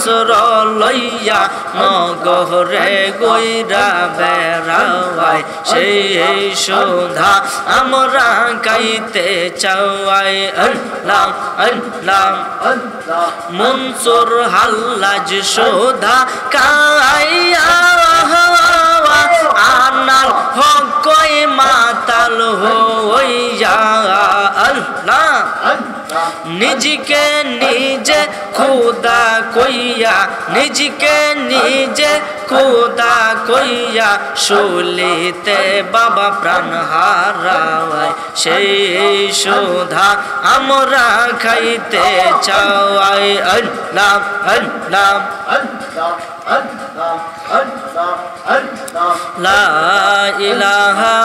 অস্ত্র লইয়া নগরে গইরা বেড়াওয়াই সেই সুধা আমরা খাইতে চাওয়াই আল্লাহ আল্লাহ মনসুর হাল্লাজ সুধা খাইয়া আনাল হকই মাতাল হইয়া আল্লাহ নিজকে নিজে খুদা কইয়া নিজকে নিজে খুদা কইয়া শুলিতে বাবা প্রাণ হারায় সেই সুধা আমরা খাইতে চাওয়াই আল্লাহ আল্লাহ লা ইলাহা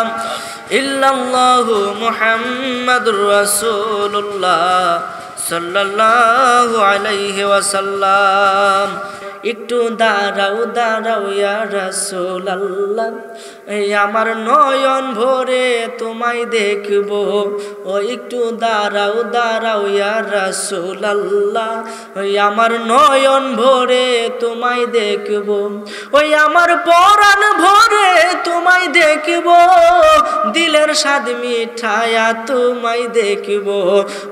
ইল্লাল্লাহু মুহাম্মাদুর রাসূলুল্লাহ সাল্লাল্লাহু আলাইহি ওয়াসাল্লাম। একটু দাঁড়াও দাঁড়াও ইয়া রাসূলুল্লাহ, এই আমার নয়ন ভরে তোমায় দেখব। ও একটু দাঁড়াও দাঁড়াও ইয়া রাসূলুল্লাহ, ওই আমার নয়ন ভরে তোমায় দেখব। ওই আমার পরাণ ভরে তোমায় দেখব, দিলের স্বাদ মিঠায়া তোমায় দেখব।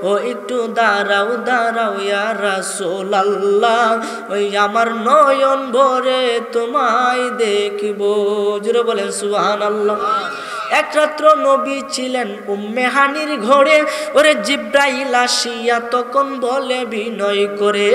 ও একটু দাঁড়াও দাঁড়াও ইয়া রাসূলুল্লাহ, ওই আমার নয়ন ভরে তোমায় দেখব। জোরে বলেন সুবহানাল্লাহ। এক রাত্র নবী ছিলেন উম্মে হানির ঘরে, ওরে জিব্রাইল আসিয়া তখন বলে বিনয় করে।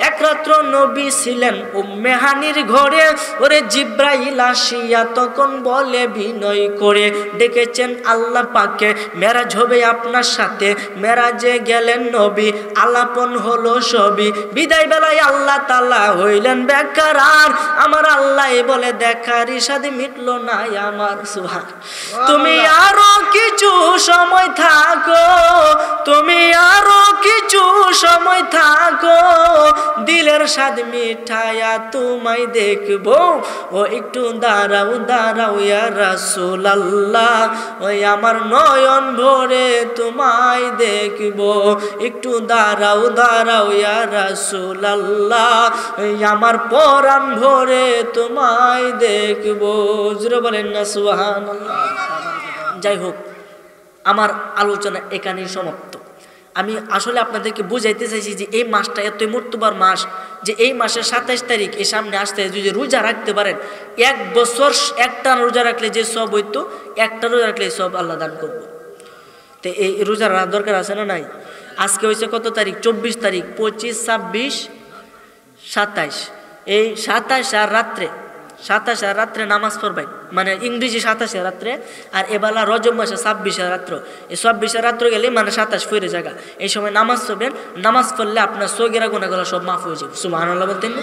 এক রাত্র নবী ছিলেন উম্মে হানির ঘরে, ওরে জিব্রাইল আসিয়া তখন বলে বিনয় করে। ডেকেছেন আল্লাহ পাকে, মেরাজ হবে আপনার সাথে। মেরাজে গেলেন নবী, আলাপন হলো সবই। বিদায় বেলায় আল্লাহ তাআলা হইলেন বেকার, আর আমার আল্লাহ বলে দেখার ইশাদ মিটলো না আমার। সুবহান। তুমি আরো কিছু সময় থাকো, তুমি আরো কিছু সময় থাকো, দিলের স্বাদ মিঠায়া তোমায় দেখবো। ও একটু দাঁড়াও দাঁড়াও ইয়া রাসূলুল্লাহ, ওই আমার নয়ন ভরে তোমায় দেখবো। একটু দাঁড়াও দাঁড়াও ইয়া রাসূলুল্লাহ, ওই আমার পরাণ ভরে তোমায় দেখবো। জোরে বলেন না সুবহানাল্লাহ। যাই হোক, আমার আলোচনা এখানেই সমাপ্ত। আমি আসলে আপনাদেরকে বুঝাইতে চাইছি যে এই মাসটা এতই মর্তবার মাস, যে এই মাসের 27 তারিখ এই সামনে আসতে যদি রোজা রাখতে পারেন, 1 বছর একটা রোজা রাখলে যে সব হইতো, একটা রোজা রাখলে সব আল্লাহ দান করব। তো এই রোজা রাখার দরকার আছে না নাই? আজকে হয়েছে কত তারিখ? 24 তারিখ, 25, 26, 27। এই 27 আর রাত্রে, 27 আর রাত্রে নামাজ পড়বেন, মানে ইংরেজি 27 রাত্রে, আর এবেলা রজব মাসে 26 রাত্র। এই 26 রাত্র গেলে মানে 27 ফিরে জায়গা। এই সময় নামাজ পড়বেন, নামাজ পড়লে আপনার সগীরা গুনাহগুলো সব মাফ হয়ে যাবে। সুবহানাল্লাহ বলতেন।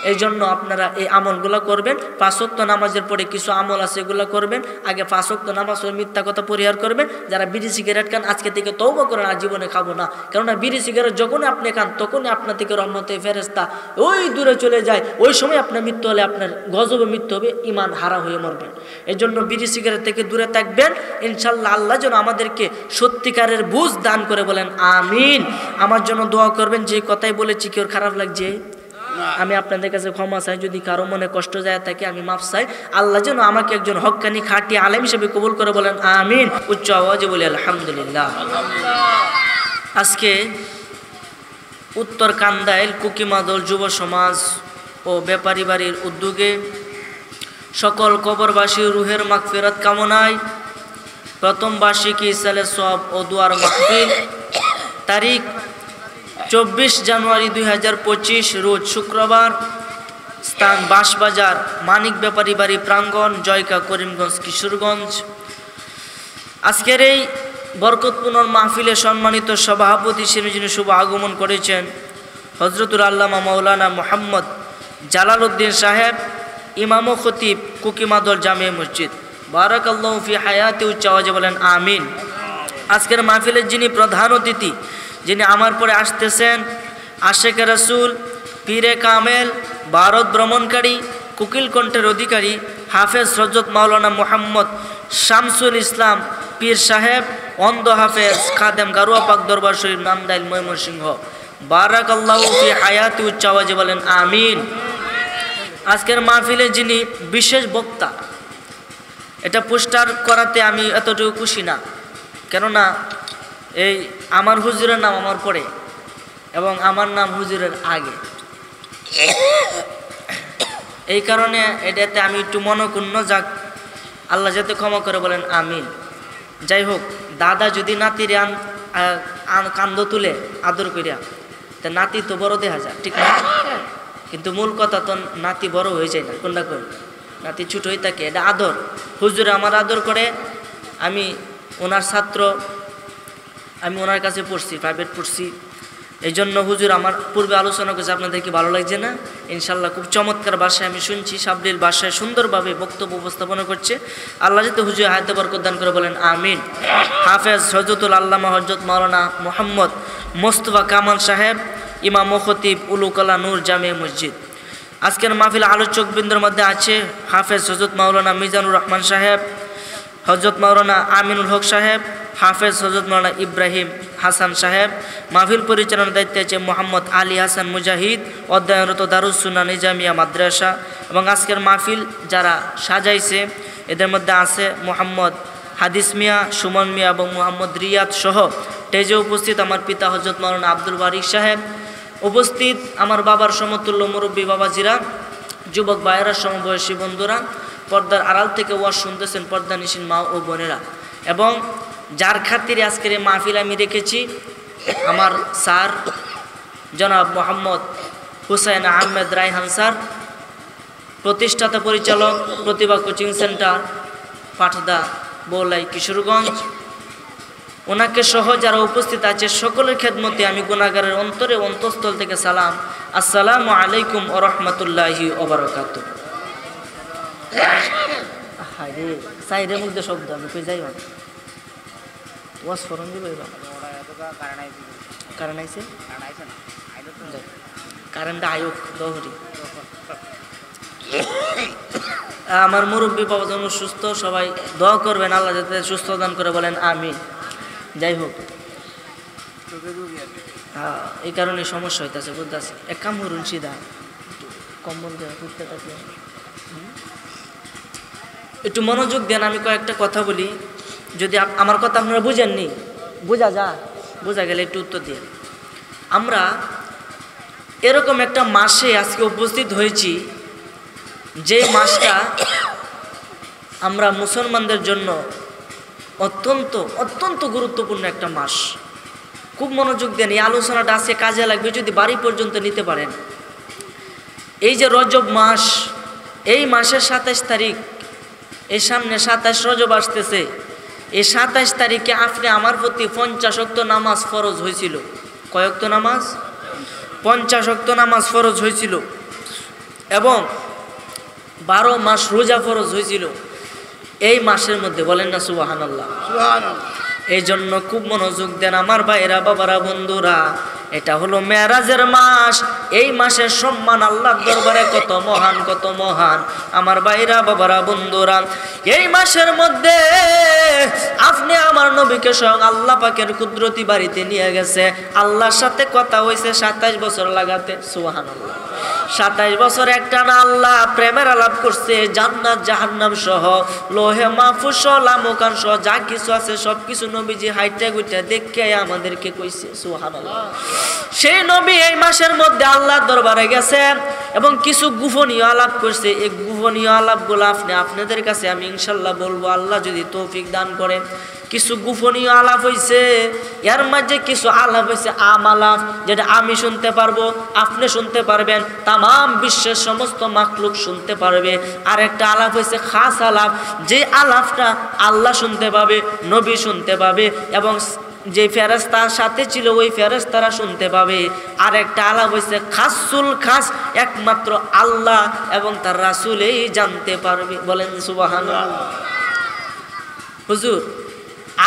এই জন্য আপনারা এই আমলগুলো করবেন। 5 ওয়াক্ত নামাজের পরে কিছু আমল আছে, এগুলো করবেন। আগে 5 ওয়াক্ত নামাজ পড়ে মিথ্যা কথা পরিহার করবেন। যারা বিড়ি সিগারেট খান আজকে থেকে তওবা করেন, আর জীবনে খাবো না। কেননা বিড়ি সিগারেট যখনই আপনি খান তখনই আপনার থেকে রহমতে ফেরেশতা ওই দূরে চলে যায়। ওই সময় আপনার মৃত্যু হলে আপনার গজবে মৃত্যু হবে, ঈমান হারা হয়ে মরবেন। এই জন্য বিড়ি সিগারেট থেকে দূরে থাকবেন। ইনশাআল্লাহ আল্লাহ যেন আমাদেরকে সত্যিকারের বুঝ দান করে, বলেন আমিন। আমার জন্য দোয়া করবেন। যে কথাই বলেছি কেউ খারাপ লাগছে আমি আপনাদের কাছে ক্ষমা চাই, যদি কারো মনে কষ্ট যায় থাকে আমি মাফ চাই। আল্লাহ যেন আমাকে একজন হক্কানি খাঁটি আলেম হিসেবে কবুল করে, বলেন আমিন। উচ্চ আওয়াজে বলি আলহামদুলিল্লাহ। আজকে উত্তর কান্দাইল কুকিমাদল যুব সমাজ ও ব্যাপারী বাড়ির উদ্যোগে সকল কবরবাসী রুহের মাগফিরাত কামনায় প্রথম বার্ষিকী ইসালে সওয়াব ও দুয়ার মাহফিল তারিখ 24 জানুয়ারি 2025 রোজ শুক্রবার, স্থান বাঁশবাজার মানিক ব্যাপারী বাড়ি প্রাঙ্গণ, জয়কা, করিমগঞ্জ, কিশোরগঞ্জ। আজকের এই বরকতপূর্ণ মাহফিলে সম্মানিত সভাপতি হিসেবে যিনি শুভ আগমন করেছেন হজরতুল আল্লামা মাওলানা মোহাম্মদ জালালউদ্দিন সাহেব, ইমাম ও খতিব কুকিমাদল জামিয়া মসজিদ, বারাকাল্লাহু ফি হায়াতি। উচ্চ আওয়াজে বলেন আমিন। আজকের মাহফিলের যিনি প্রধান অতিথি, যিনি আমার পরে আসতেছেন, আশেকে রাসূল, পীরে কামেল, ভারত ভ্রমণকারী, কুকিল কণ্ঠের অধিকারী, হাফেজ হযরত মাওলানা মোহাম্মদ শামসুল ইসলাম পীর সাহেব, অন্ধ হাফেজ খাদেম গারুয়া পাক দরবার শরীফ নান্দাইল ময়মনসিংহ। বারাকাল্লাহু ফি হায়াতি, উচ্চ আওয়াজে বলেন আমিন। আজকের মাহফিলে যিনি বিশেষ বক্তা, এটা পোস্টার করাতে আমি এতটুকু খুশি না, কেননা এই আমার হুজুরের নাম আমার পরে এবং আমার নাম হুজুরের আগে, এই কারণে এটাতে আমি একটু মনক্ষুণ্ণ। যাক, আল্লাহ যাতে ক্ষমা করে বলেন আমিন। যাই হোক, দাদা যদি নাতির কান্দ তুলে আদর করিয়া, তা নাতি তো বড় দেখা যায়, ঠিক না? কিন্তু মূল কথা তো নাতি বড় হয়ে যায় না, কোনটা কোন নাতি ছোট হয়ে থাকে, এটা আদর। হুজুরে আমার আদর করে, আমি ওনার ছাত্র, আমি ওনার কাছে পড়ছি, প্রাইভেট পড়ছি, এই জন্য হুজুর আমার পূর্বে আলোচনা করছে, আপনাদের কি ভালো লাগছে না? ইনশাল্লাহ খুব চমৎকার ভাষায় আমি শুনছি, সাবলীল ভাষায় সুন্দরভাবে বক্তব্য উপস্থাপনা করছে। আল্লাহ যাতে হুজুর হায়াতে বরকত দান করে বলেন আমিন। হাফেজ হযরতুল আল্লামা হযরত মাওলানা মোহাম্মদ মোস্তফা কামাল সাহেব, ইমাম ও খতিব উলুকলা নূর জামে মসজিদ। আজকের মাহফিল আলোচকবৃন্দের মধ্যে আছে হাফেজ হযরত মাওলানা মিজানুর রহমান সাহেব, হযরত মাওলানা আমিনুল হক সাহেব, হাফেজ হযরত মাওলানা ইব্রাহিম হাসান সাহেব। মাহফিল পরিচালনার দায়িত্বে আছে মোহাম্মদ আলী হাসান মুজাহিদ, অধ্যয়নরত দারুস সুন্নাহ নিজামিয়া মাদ্রাসা। এবং আজকের মাহফিল যারা সাজাইছে, এদের মধ্যে আছে মোহাম্মদ হাদিস মিয়া, সুমন মিয়া এবং মোহাম্মদ রিয়াদ সহ। স্টেজে উপস্থিত আমার পিতা হযরত মাওলানা আব্দুল বারিক সাহেব, উপস্থিত আমার বাবার সমতুল্য মুরব্বী বাবাজিরা, যুবক ভাইয়েরা, সমবয়সী বন্ধুরা, পর্দার আড়াল থেকে ওয়াজ শুনতেছেন পর্দানিশীন মা ও বোনেরা, এবং যার খাতিরে আজকের এই মাহফিল আমি রেখেছি, আমার স্যার জনাব মোহাম্মদ হুসাইন আহমেদ রায়হান স্যার, প্রতিষ্ঠাতা পরিচালক প্রতিভা কোচিং সেন্টার, পাঠদা, বৌলাই, কিশোরগঞ্জ। ওনাকে সহ যারা উপস্থিত আছে সকলের খেদমতে আমি গুনাহগারের অন্তরে অন্তঃস্থল থেকে সালাম, আসসালামু আলাইকুম ওয়া রাহমাতুল্লাহি ওয়া বারাকাতুহু। হায়রে সাইরে মধ্যে শব্দ আমি কই যাইবা ওয়াজ ফরন দিব এবার কারণ আইছে কারণটা আয়োগ দহরি। আমার মুরব্বী বাবা যেন সুস্থ, সবাই দোয়া করবেন আল্লাহ যাতে সুস্থ দান করে বলেন আমিন। যাই হোক, হ্যাঁ, এই কারণে সমস্যা হইতেছে, বুঝতেছে। এক কাম করুন, সিধা কম্বল দেওয়া করতে থাকলে একটু মনোযোগ দেন। আমি কয়েকটা কথা বলি, যদি আমার কথা আপনারা বুঝেননি, বোঝা গেলে একটু উত্তর দিয়ে। আমরা এরকম একটা মাসে আজকে উপস্থিত হয়েছি, যে মাসটা আমরা মুসলমানদের জন্য অত্যন্ত অত্যন্ত গুরুত্বপূর্ণ একটা মাস। খুব মনোযোগ দেন, এই আলোচনাটা আজকে কাজে লাগবে যদি বাড়ি পর্যন্ত নিতে পারেন। এই যে রজব মাস, এই মাসের 27 তারিখ, এই সামনে 27 রজব আসতেছে, এই 27 তারিখে আপনি আমার প্রতি 50 ওয়াক্ত নামাজ ফরজ হয়েছিল। কয় ওয়াক্ত নামাজ? 50 ওয়াক্ত নামাজ ফরজ হয়েছিল, এবং 12 মাস রোজা ফরজ হয়েছিল এই মাসের মধ্যে। বলেন না সুবহানাল্লাহ। এই জন্য খুব মনোযোগ দেন আমার ভাইরা, বাবারা, বন্ধুরা। এটা হলো মেরাজের মাস। এই মাসের সম্মান আল্লাহর দরবারে কত মহান, কত মহান আমার ভাইরা, বাবারা, বন্ধুরা। এই মাসের মধ্যে আপনি আমার নবীকে স্বয়ং আল্লাহ পাকের কুদরতি বাড়িতে নিয়ে গেছে, আল্লাহর সাথে কথা হয়েছে 27 বছর লাগাতে। সুবহানাল্লাহ। 27 বছর একটানা আল্লাহ প্রেমের আলাপ করছে, জান্নাত জাহান্নাম সহ, লোহে মাহফুজ সহ, লামকান সহ, যা কিছু আছে সবকিছু নবীজি হাইটা গুইটা দেখে আমাদেরকে কইছে। সুবহানাল্লাহ। সেই নবী এই মাসের মধ্যে আল্লাহর দরবারে গেছে এবং কিছু গোপনীয় আলাপ করছে। এই গোপনীয় আলাপগুলো আপনাদের কাছে আমি ইনশাল্লাহ বলবো, আল্লাহ যদি তৌফিক দান করেন। কিছু গোপনীয় আলাপ হয়েছে, এর মাঝে কিছু আলাপ হয়েছে আম আলাপ, যেটা আমি শুনতে পারবো, আপনি শুনতে পারবেন, তামাম বিশ্বের সমস্ত মাখলুক শুনতে পারবে। আর একটা আলাপ হয়েছে খাস আলাপ, যে আলাপটা আল্লাহ শুনতে পাবে, নবী শুনতে পাবে, এবং যে ফেরেশতার সাথে ছিল ওই ফেরেশতারা শুনতে পাবে। আর একটা আলাপ হয়েছে খাসুল খাস, একমাত্র আল্লাহ এবং তার রাসূলই জানতে পারবে। বলেন সুবহানাল্লাহ। হুজুর,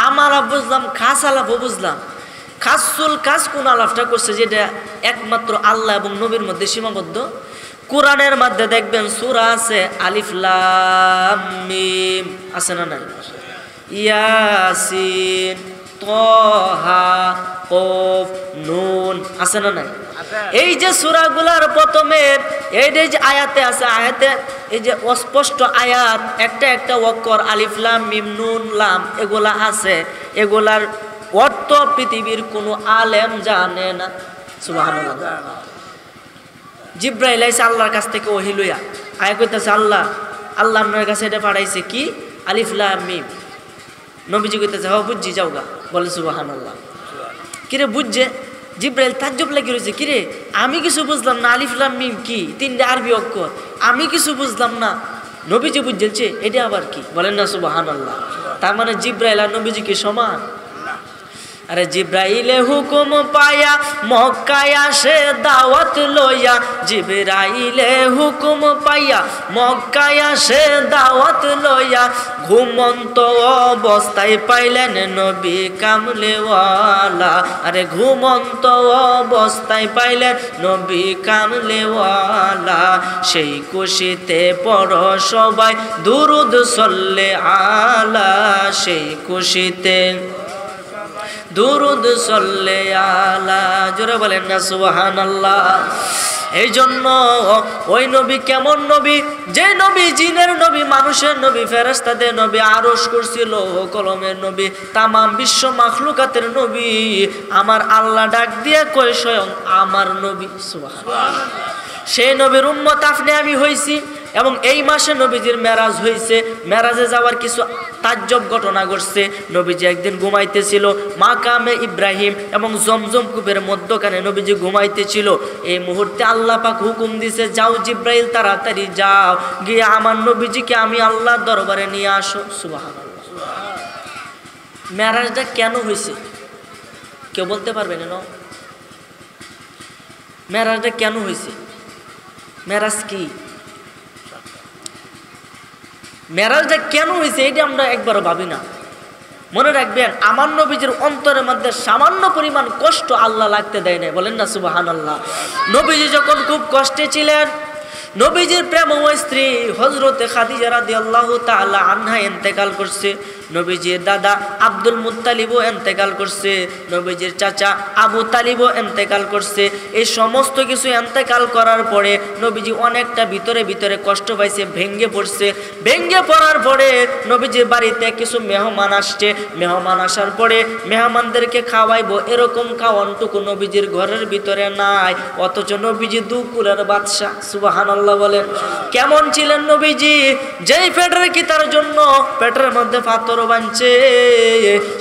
আমার বুঝলাম, খাস আলাপও বুঝলাম, খাসুল খাস কোন আলাপটা করছে যেটা একমাত্র আল্লাহ এবং নবীর মধ্যে সীমাবদ্ধ? কোরআনের মধ্যে দেখবেন সূরা আছে আলিফ লাম মিম, আছে না নাই? ইয়াসিন, তহা, কফ, নুন, আছে না নাই? এই যে সূরাগুলার প্রথমে এই যে আয়াতে আছে, আয়াতে এই যে অস্পষ্ট আয়াত, একটা একটা অক্ষর আলিফ লাম মিম নুন লাম এগুলা আছে, এগুলার অর্থ পৃথিবীর কোনো আলেম জানে না। সুবহানাল্লাহ। জিব্রাইল আইছে আল্লাহর কাছ থেকে ওহী লইয়া, আয়া কইতাছে আল্লাহ আপনার কাছে এটা পাঠাইছে কি? আলিফ লাম মিম। নবীজি কইতাছে হ্যাঁ বুঝছি, যাওগা। বলে সুবহানাল্লাহ। কিরে বুঝছে? জিব্রাইল তাজ্জব লাগি রয়েছে, কিরে আমি কিছু বুঝলাম না, আলিফ লাম মিম কি? তিনটা আরবি অক্ষর, আমি কিছু বুঝলাম না, নবীজি বুঝছে এটা আবার কি? বলেন না সুবহানাল্লাহ। তার মানে জিব্রাইল আর নবীজি কি সমান? আরে জিব্রাইলে হুকুম পায়া মক্কায় আসে দাওয়াত লইয়া, জিব্রাইলে হুকুম পাইয়া মক্কায় আসে দাওয়াত লইয়া, ঘুমন্ত অবস্থায় পাইলেন নবী কামলেওয়ালা। আরে ঘুমন্ত অবস্থায় পাইলেন নবী কামলেওয়ালা, সেই খুশিতে পড় সবাই দুরুদ সল্লে আলা, সেই খুশিতে দুরুদ সল্লে আলা। জোরে বলেন না সুবহানাল্লাহ। এই জন্য ওই নবী কেমন নবী? যে নবী জিনের নবী, মানুষের নবী, ফেরেশতাদের নবী, আরশ কুরসি লৌহ কলমের নবী, তামাম বিশ্ব মাখলুকাতের নবী। আমার আল্লাহ ডাক দিয়ে কয় স্বয়ং আমার নবী। সুবহানাল্লাহ। সেই নবীর উম্মত আপনি আমি হইছি। এবং এই মাসে নবীজির মেরাজ হয়েছে। মেরাজে যাওয়ার কিছু তাজ্জব ঘটনা ঘটছে। নবীজি একদিন ঘুমাইতেছিল মাকামে ইব্রাহিম এবং জমজম কূপের মধ্যখানে নবীজি ঘুমাইতেছিল। এই মুহূর্তে আল্লাহ পাক হুকুম দিছে, যাও জিব্রাইল তাড়াতাড়ি যাও, গিয়ে আমার নবীজিকে আমি আল্লাহর দরবারে নিয়ে আসো। সুবহানাল্লাহ। মেরাজটা কেন হয়েছে কেউ বলতে পারবেন না? মেরাজটা কেন হয়েছে? মেরাজ কি? মেরাজটা কেন হয়েছে এটা আমরা একবারও ভাবি না। মনে রাখবেন, আমার নবীজির অন্তরের মধ্যে সামান্য পরিমাণ কষ্ট আল্লাহ লাগতে দেয় নাই। বলেন না সুবহানাল্লাহ। নবীজি যখন খুব কষ্টে ছিলেন, নবীজির প্রেমময় স্ত্রী হযরতে খাদিজা রাদিয়াল্লাহু তাআলা আনহা ইন্তেকাল করছে। নবীজির দাদা আব্দুল মুত্তালিবও ইন্তেকাল করছে। নবীজির চাচা আবু তালিবও ইন্তেকাল করছে। এই সমস্ত কিছু ইন্তেকাল করার পরে নবীজি অনেকটা ভিতরে ভিতরে কষ্ট পাইছে, ভেঙ্গে পড়ছে। ভেঙ্গে পড়ার পরে নবীজির বাড়িতে কিছু মেহমান আসছে। মেহমান আসার পরে মেহমানদেরকে খাওয়াইবো এরকম খাওয়ানটুকু নবীজির ঘরের ভিতরে নাই, অথচ নবীজি দুকুলের বাদশা। সুবহানাল্লাহ বলেন। কেমন ছিলেন নবীজি? যেই পেটের কি তার জন্য পেটের মধ্যে পাথর বানছে,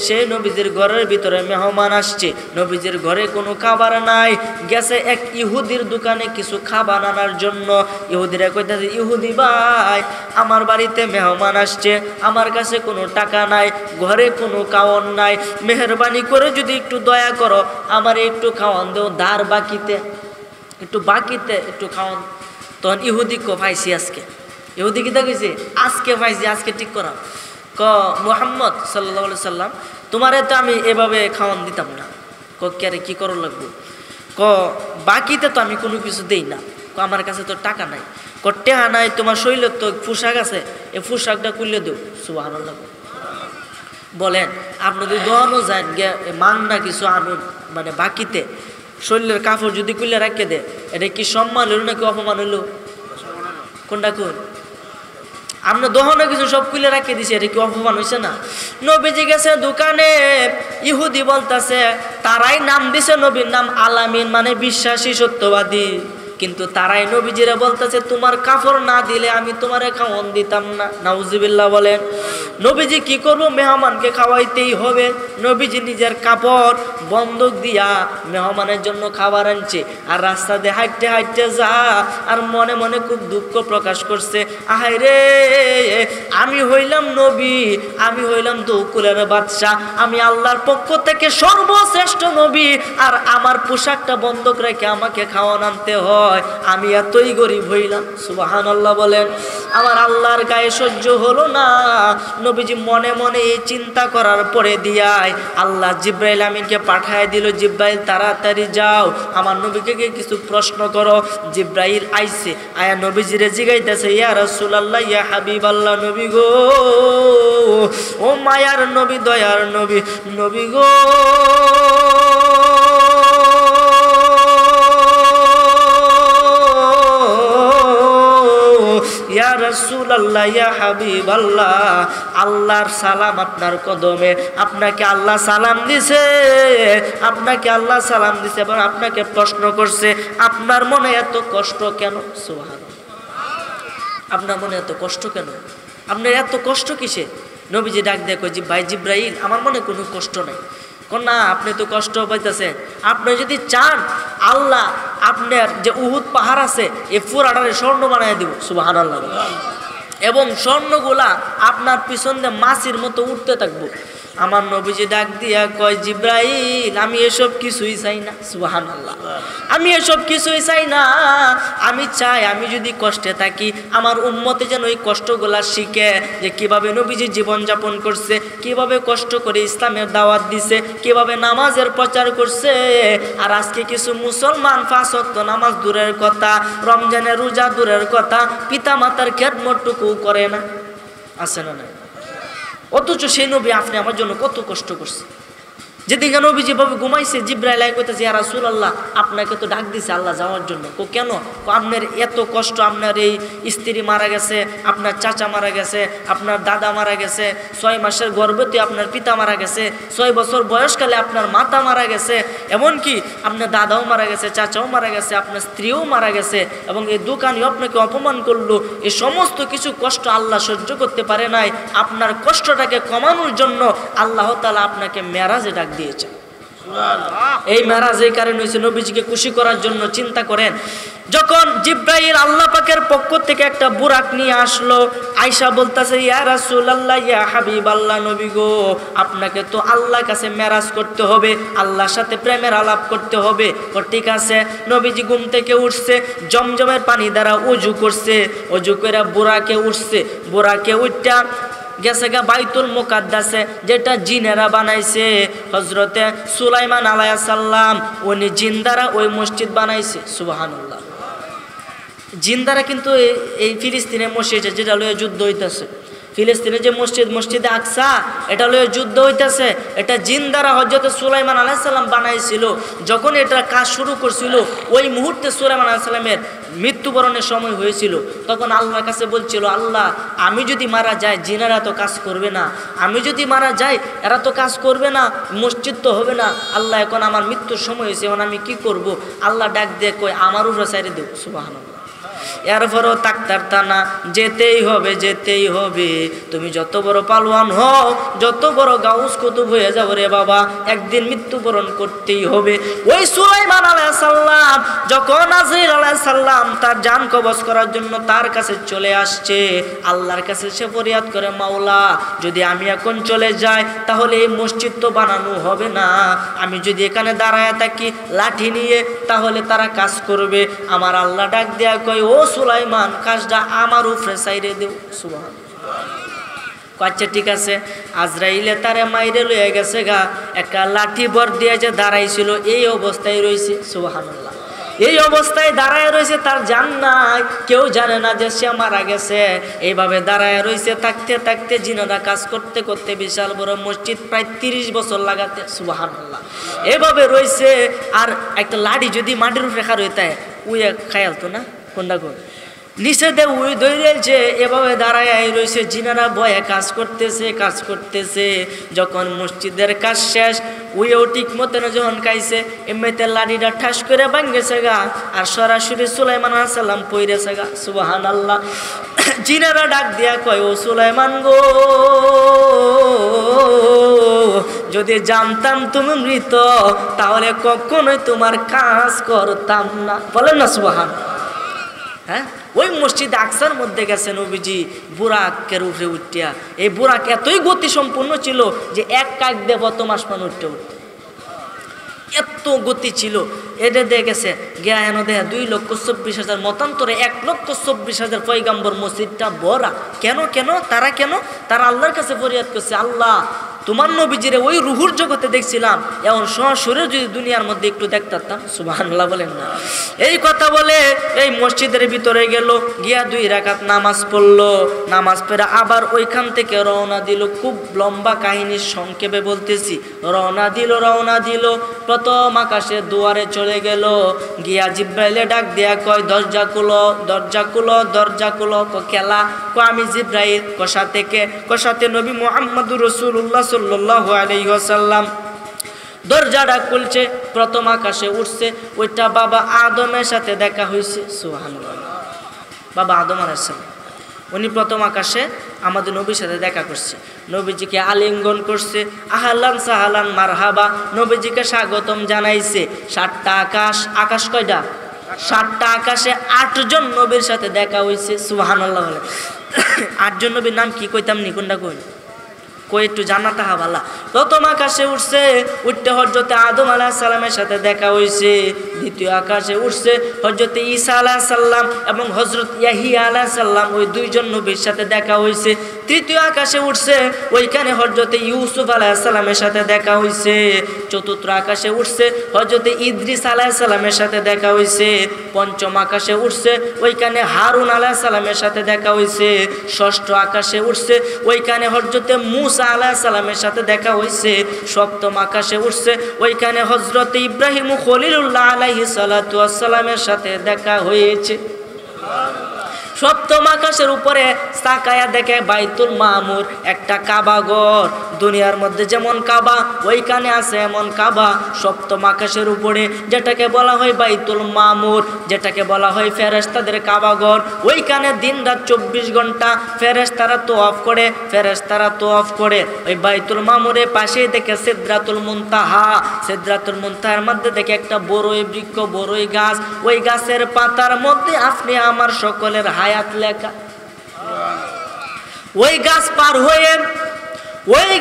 সেই নবীজির ঘরের ভিতরে মেহমান আসছে। নবীজির ঘরে কোনো খাবার নাই, গেছে এক ইহুদির দোকানে কিছু খাবার আনার জন্য। ইহুদিরা কইতাছে, ইহুদি ভাই আমার বাড়িতে মেহমান আসছে, আমার কাছে কোনো টাকা নাই, ঘরে কোনো খাওয়ান নাই, মেহরবানি করে যদি একটু দয়া করো আমার একটু খাওয়ান দেও, ধার বাকিতে একটু একটু খাওয়ান। তখন ইহুদি পাইছি আজকে, ইহুদি কি দেখেছি আজকে পাইছি, আজকে ঠিক করা। মুহাম্মদ সাল্লাল্লাহু আলাইহি সাল্লাম তোমারে তো আমি এভাবে খাওয়ান দিতাম না। আরে কি করো লাগবো? বাকিতে তো আমি কোনো কিছু দেই না। আমার কাছে তো টাকা নাই। টেহা নাই, তোমার শরীরের তো পোশাক আছে, এই পোশাকটা খুলে দেও। সুবহানাল্লাহ। বলেন আপনি যদি দোয়ানো যান মান না কিছু আনুন, মানে বাকিতে শরীরের কাপড় যদি খুলে রাখে দে, এটা কি সম্মান হইল নাকি অপমান হইল? কোনটা কোন? আমরা দহনে কিছু সব খুলে রাখে দিছি, এটা কি অপমান হয়েছে না? নবীজি গেছে দোকানে, ইহুদি বলতেছে, তারাই নাম দিছে নবীর নাম আলামিন, মানে বিশ্বাসী সত্যবাদী। কিন্তু তারাই নবীজিরা বলতেছে, তোমার কাপড় না দিলে আমি তোমারে খাওয়ান দিতাম না। নাউজুবিল্লাহ বলেন। নবীজি কি করবো? মেহমানকে খাওয়াইতেই হবে। নবীজি নিজের কাপড় বন্ধক দিয়া মেহমানের জন্য খাবার আনছে, আর রাস্তা দিয়ে হাঁটতে হাঁটতে যা আর মনে মনে খুব দুঃখ প্রকাশ করছে। আহাই রে, আমি হইলাম নবী, আমি হইলাম দুকুলের বাদশা, আমি আল্লাহর পক্ষ থেকে সর্বশ্রেষ্ঠ নবী, আর আমার পোশাকটা বন্ধক রেখে আমাকে খাওয়ান আনতে হয়। আমি এতই গরিব হইলাম। সুবহানাল্লাহ বলেন। আমার আল্লাহর গায়ে সহ্য হলো না। নবীজি মনে মনে এই চিন্তা করার পরে দিয়াই আল্লাহ জিব্রাইল আমিনকে পাঠায় দিল, জিব্রাইল তাড়াতাড়ি যাও আমার নবীকে কিছু প্রশ্ন করো। জিব্রাইল আইছে, আয়া নবীজিরে জিগাইতেছে, ইয়া রাসূলুল্লাহ, ইয়া হাবিবাল্লাহ, নবী গো, ও মায়ার নবী, দয়ার নবী, নবী গো, ইয়া রাসূলুল্লাহ, ইয়া হাবিবাল্লাহ, আল্লাহর সালাম আপনার কদমে, আপনাকে আল্লাহ সালাম দিছে, আপনাকে আল্লাহ সালাম দিছে এবং আপনাকে প্রশ্ন করছে আপনার মনে এত কষ্ট কেন? সুবহানাল্লাহ, আপনার মনে এত কষ্ট কেন? আপনার এত কষ্ট কিসে? নবীজি ডাক দিয়ে কই, ভাই জিব্রাইল, আমার মনে কোনো কষ্ট নাই। না, আপনি তো কষ্ট পাইতেছেন। আপনি যদি চান আল্লাহ আপনার যে উহুদ পাহাড় আছে এই পুরাটারে স্বর্ণ বানায় দিব। সুবহানাল্লাহ। এবং স্বর্ণগুলা আপনার পিছন দিয়ে মাছির মতো উঠতে থাকবো। আমার নবীজি ডাক দিয়া কয়, জিব্রাইল, আমি এসব কিছুই চাই না। সুবহানাল্লাহ, আমি এসব কিছুই চাই না। আমি চাই আমি যদি কষ্টে থাকি আমার উম্মতে যেন ওই কষ্টগুলা শিখে যে কিভাবে নবীজি জীবনযাপন করছে, কিভাবে কষ্ট করে ইসলামের দাওয়াত দিছে, কিভাবে নামাজের প্রচার করছে। আর আজকে কিছু মুসলমান 5 ওয়াক্ত নামাজ দূরের কথা, রমজানের রোজা দূরের কথা, পিতা মাতার খেদমতটুকু করে না, আছে না নাই? অথচ সেই নবী আপনি আমার জন্য কত কষ্ট করছে। যেদিকে নবী যেভাবে ঘুমাইছে, জিব্রাইল কইতেছে, ইয়া রাসূলুল্লাহ, আপনাকে তো ডাক দিছে আল্লাহ যাওয়ার জন্য। কেন? আপনার এত কষ্ট, আপনার এই স্ত্রী মারা গেছে, আপনার চাচা মারা গেছে, আপনার দাদা মারা গেছে, 6 মাসের গর্ভবতী আপনার পিতা মারা গেছে, 6 বছর বয়সকালে আপনার মাতা মারা গেছে, এমনকি আপনার দাদাও মারা গেছে, চাচাও মারা গেছে, আপনার স্ত্রীও মারা গেছে, এবং এই দোকানি আপনাকে অপমান করলো। এই সমস্ত কিছু কষ্ট আল্লাহ সহ্য করতে পারে নাই। আপনার কষ্টটাকে কমানোর জন্য আল্লাহ তাআলা আপনাকে মেরাজে ডাক দিয়েছে। এই মেরাজ এই কারণে হয়েছে নবীজিকে খুশি করার জন্য। চিন্তা করেন, যখন জিব্রাইল আল্লাহ পাকের পক্ষ থেকে একটা বুরাক নিয়ে আসলো, আয়েশা বলতেছে, ইয়া রাসূলুল্লাহ, ইয়া হাবিবাল্লাহ, নবী গো, আপনাকে তো আল্লাহর কাছে মেরাজ করতে হবে, আল্লাহর সাথে প্রেমের আলাপ করতে হবে। ঠিক আছে। নবীজি ঘুম থেকে উঠছে, জমজমের পানি দ্বারা ওযু করছে, ওযু করে বুরাকে উঠছে, বুরাকে উঠটা গেছে গা বাইতুল মুকাদ্দাসে, যেটা জিনেরা বানাইছে। হযরতে সুলাইমান আলাইহিস সালাম উনি জিন দ্বারা ওই মসজিদ বানাইছে। সুবহানাল্লাহ। জিন দ্বারা কিন্তু এই ফিলিস্তিনের মসজিদ যেটা লয়ে যুদ্ধ হইতেছে, ফিলিস্তিনের যে মসজিদ, মসজিদে আকসা, এটা লয়ে যুদ্ধ হইতেছে, এটা জিন দ্বারা হযরত সুলাইমান আলাইহিস সালাম বানাইছিল। যখন এটা কাজ শুরু করছিল, ওই মুহূর্তে সুলাইমান আলাইহিস সালামের মৃত্যুবরণের সময় হয়েছিল। তখন আল্লাহর কাছে বলছিল, আল্লাহ, আমি যদি মারা যাই জিনেরা তো কাজ করবে না, আমি যদি মারা যাই এরা তো কাজ করবে না, মসজিদ তো হবে না। আল্লাহ, এখন আমার মৃত্যুর সময় হয়েছে, এখন আমি কি করব? আল্লাহ ডাক দিয়ে কই, আমার উপরে সাইরে দেব। সুবহানাল্লাহ। এরপরও তাকতারতা না, যেতেই হবে, যেতেই হবে। তুমি যত বড় পালোয়ান হও, যত বড় গাউস কুতুব হয়ে যাও রে বাবা, একদিন মৃত্যুবরণ করতেই হবে। ওই সুলাইমান আলাইহিস সালাম যখন আজরাইল আলাইহিস সালাম তার জান কবজ করার জন্য তার কাছে চলে আসছে, আল্লাহর কাছে সে ফরিয়াদ করে, মাওলা, যদি আমি এখন চলে যাই তাহলে এই মসজিদ তো বানানো হবে না, আমি যদি এখানে দাঁড়ায় থাকি লাঠি নিয়ে তাহলে তারা কাজ করবে। আমার আল্লাহ ডাক দেয়া কয়, ও সুলাইমান, কাজটা আমার উপরে সাইরে দেও। সুবহানাল্লাহ। আচ্ছা ঠিক আছে। আজরাইলে তারে মাইরে লইয়া গেছে গা, একটা লাঠি ভর দিয়ে যে দাঁড়াইছিল এই অবস্থায় রয়েছে। সুবহানাল্লাহ। এই অবস্থায় দাঁড়ায় রয়েছে, তার জান নাই, কেউ জানে না যে সে মারা গেছে। এইভাবে দাঁড়ায় রয়েছে, থাকতে থাকতে জিনেরা কাজ করতে করতে বিশাল বড় মসজিদ প্রায় 30 বছর লাগাতে। সুবহানাল্লাহ। এভাবে রয়েছে। আর একটা লাঠি যদি মাটির উপরে রেখা রইতে উইয়া খায়ালতো না, কোনটা কোন নিচে দে উই দৌড়েছে। এভাবে দাঁড়ায় রয়েছে, জিনারা ভয়ে কাজ করতেছে, কাজ করতেছে। যখন মসজিদের কাজ শেষ, উইও ঠিক মতন যখন খাইছে, এমনিতে লাঠিটা ঠাস করে ভাঙেছে গা, আর সরাসরি সুলাইমান আলাইহিস সালাম পইরেছে গা। সুবহানাল্লাহ। জিনারা ডাক দিয়া কয়, ও সুলাইমান গো, যদি জানতাম তুমি মৃত তাহলে কখনোই তোমার কাজ করতাম না। বলেন না সুবহানাল্লাহ। হ্যাঁ, ওই মসজিদ আকসার মধ্যে গেছে নবীজি বুরাকের উপরে উঠিয়া। এই বুরাক এতই গতি সম্পূর্ণ ছিল যে এক কাক দিয়ে প্রথম আসমান উঠতে উঠতে এত গতি ছিল। এটা দেখেছে গিয়া হেন দেখে 2,24,000 মতান্তরে 1,24,000 পয়গাম্বর মসজিদটা ভরা। কেন কেন তারা কেন তারা আল্লাহর কাছে ফরিয়াদ করছে, আল্লাহ তোমার নবীজিরে ওই রুহুর জগতে দেখছিলাম, এখন সরাসরি যদি দুনিয়ার মধ্যে একটু দেখতাম। সুবহানাল্লাহ বলেন না। এই কথা বলে এই মসজিদের ভিতরে গেল, গিয়া 2 রাকাত নামাজ পড়লো। নামাজ পড়ে আবার ওইখান থেকে রওনা দিল। খুব লম্বা কাহিনী সংক্ষেপে বলতেছি। রওনা দিল প্রথম আকাশে দুয়ারে চলে গেল। গিয়া জিব্রাইলে ডাক দেয়া কয়, দরজা খুলো দরজা খুলো দরজা খুলো। খেলা আমি জিব্রাইল। সাথে নবী মুহাম্মদুর রাসূলুল্লাহ সাল্লাল্লাহু আলাইহি ওয়াসাল্লাম। দরজাটা খুলছে, প্রথম আকাশে উঠছে। ওইটা বাবা আদমের সাথে দেখা হয়েছে। সুবহানাল্লাহ। বাবা আদম আলাইহিস সালাম উনি প্রথম আকাশে আমাদের নবীর সাথে দেখা করছে। নবীজিকে আলিঙ্গন করছে, আহলান সাহালান মারহাবা, নবীজিকে স্বাগতম জানাইছে। 7টা আকাশ কয়টা? 7টা আকাশে 8 জন নবীর সাথে দেখা হয়েছে। সুবহানাল্লাহ বলে। 8 জন নবীর নাম কি কইতাম নি, কোনটা কই একটু জান্নাত হাওয়ালা। প্রথম আকাশে উঠছে, উঠতে হযরত আদম আলাইহিস সালামের সাথে দেখা হয়েছে। দ্বিতীয় আকাশে উঠছে হযরত ঈসা আলাইহিস সালাম এবং হযরত ইয়াহিয়া আলাইহিস সালাম, ওই 2 জন নবীর সাথে দেখা হয়েছে। তৃতীয় আকাশে উঠছে, ওইখানে হযরত ইউসুফ আলাইহিস সালামের সাথে দেখা হয়েছে। চতুর্থ আকাশে উঠছে, হযরত ইদ্রিস আলাইহিস সালামের সাথে দেখা হয়েছে। পঞ্চম আকাশে উঠছে, ওইখানে হারুন আলাইহিস সালামের সাথে দেখা হয়েছে। ষষ্ঠ আকাশে উঠছে, ওইখানে হযরত মুসা আলাইহিস সালামের সাথে দেখা হয়েছে। সপ্তম আকাশে উঠছে, ওইখানে হযরত ইব্রাহিম খলিলুল্লাহ আলাইহিস সালাতু ওয়াস সালামের সাথে দেখা হয়েছে। সপ্তম আকাশের উপরে তাকায়া দেখে বাইতুল মামুর, একটা কাবা ঘর। দুনিয়ার মধ্যে যেমন কাবা, ওইখানে আছে এমন কাবা। সপ্তম আকাশের উপরে যেটাকে বলা হয় বাইতুল মামুর, যেটাকে বলা হয় ফেরেশতাদের কাবা ঘর, ওইখানে দিনরাত 24 ঘন্টা ফেরেশতারা তোয়াফ করে। ওই বাইতুল মামুরের পাশেই দেখে সিদরাতুল মুনতাহা। সিদরাতুল মুনতাহার মধ্যে দেখে একটা বড়ই বৃক্ষ, বড়ই গাছ। ওই গাছের পাতার মধ্যে আপনি আমার সকলের হায়াত লেখা। ওই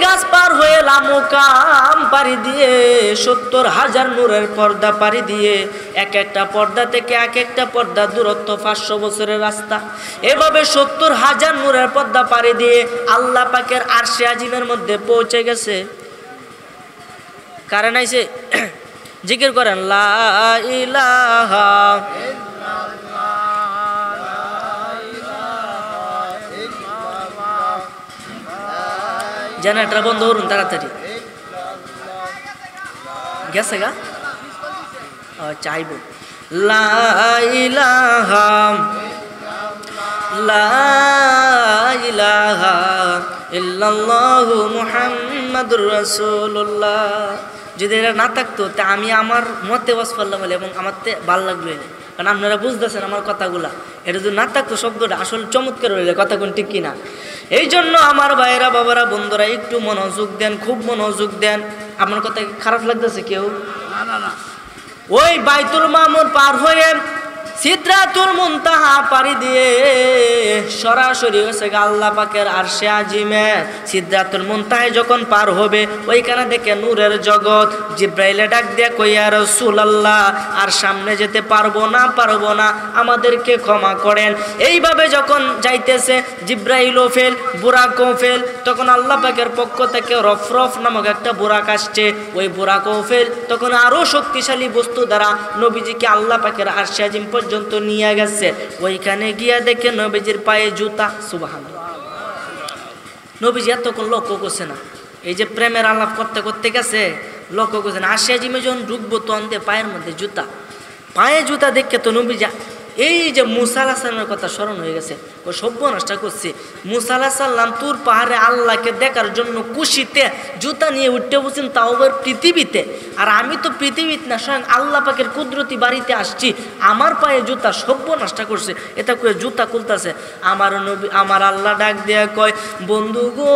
গাছ পার হয়ে লামুকাম পাড়ি দিয়ে 70,000 নূরের পর্দা পাড়ি দিয়ে এক একটা পর্দা থেকে এক একটা পর্দা দূরত্ব 500 বছরের রাস্তা। এভাবে 70,000 নূরের পর্দা পাড়ি দিয়ে আল্লাহ পাকের আরশে আজিমের মধ্যে পৌঁছে গেছে। কারণ আইছে জিকির করেন লা ইলাহা জেনারেটর বন্ধ করুন তাড়াতাড়ি, গেছে গা চাইব। লা ইলাহা ইল্লাল্লাহু মুহাম্মাদুর রাসূলুল্লাহ। যদি এরা না থাকতো তা আমি আমার মতে ওয়াজ করলাম এবং আমার ভালো লাগলো, কারণ আপনারা বুঝতেছেন আমার কথাগুলা। এটা যদি না থাকতো শব্দটা আসলে চমৎকার হইলে কথা কোন ঠিক কিনা। এই জন্য আমার ভাইয়েরা, বাবারা, বন্ধুরা একটু মনোযোগ দেন, খুব মনোযোগ দেন। আমার কথা খারাপ লাগতেছে কেউ? না। ওই বাইতুল মামুর পার হয়ে সিদরাতুল মুনতাহা পাড়ি দিয়ে সরাসরি হয়েছে আল্লাহ পাকের আরশে আজিমে। সিদরাতুল মুনতাহায় যখন পার হবে, ওইখানে দেখে নূরের জগৎ। জিব্রাইলে ডাক দিয়ে কই, ইয়া রাসূলুল্লাহ, আর সামনে যেতে পারবো না, আমাদেরকে ক্ষমা করেন। এইভাবে যখন যাইতেছে, জিব্রাইলও ফেল, বুরাকও ফেল। তখন আল্লাহ পাকের পক্ষ থেকে রফরফ নামক একটা বুরাক আসছে। ওই বুরাকও ফেল। তখন আরো শক্তিশালী বস্তু দ্বারা নবীজিকে আল্লাহ পাকের আরশে আজিম পর্যন্ত নিয়ে গেছে। ওইখানে গিয়া দেখে নবীজির পায়ে জুতা। সুবহানাল্লাহ। নবীজি এতক্ষণ লক্ষ্য করছে না, এই যে প্রেমের আলাপ করতে করতে গেছে, লক্ষ্য করছে না। আরশে আজিমে যখন ঢুকবো তখন পায়ের মধ্যে জুতা। পায়ে জুতা দেখে তো নবীজি এই যে মুসা আলাইহিস সালামের কথা স্মরণ হয়ে গেছে। ও সর্বনাশটা করছে। মুসা আলাইহিস সালাম তুর পাহাড়ে আল্লাহকে দেখার জন্য খুশিতে জুতা নিয়ে উঠতে বসেন, তাও আবার পৃথিবীতে। আর আমি তো পৃথিবীতে না, স্বয়ং আল্লাহ পাকের কুদরতি বাড়িতে আসছি, আমার পায়ে জুতা। সর্বনাশটা করছে। এটা করে জুতা খুলতেছে। আমার নবী, আমার আল্লাহ ডাক দেয়া কয়, বন্ধু গো,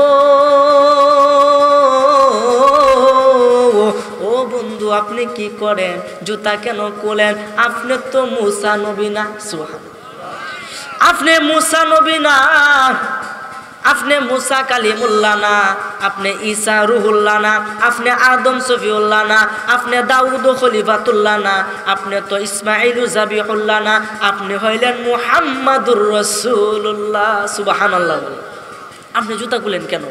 ও বন্ধু, আপনি কি করেন? জুতা কেন খুলেন? আপনি তো মুসা নবী না। সুবহানাল্লাহ। আপনি মুসা নবী না, আপনি মুসা কালিমুল্লাহ না, আপনি ঈসা রুহুল্লাহ না, আপনি আদম সফিউল্লাহ না, আপনি দাউদ খলিফাতুল্লাহ না, আপনি তো ইসমাঈল জাবিহুল্লাহ না, আপনি হইলেন মুহাম্মাদুর রাসূলুল্লাহ। সুবহানাল্লাহ। আপনি জুতা খুলেন কেন?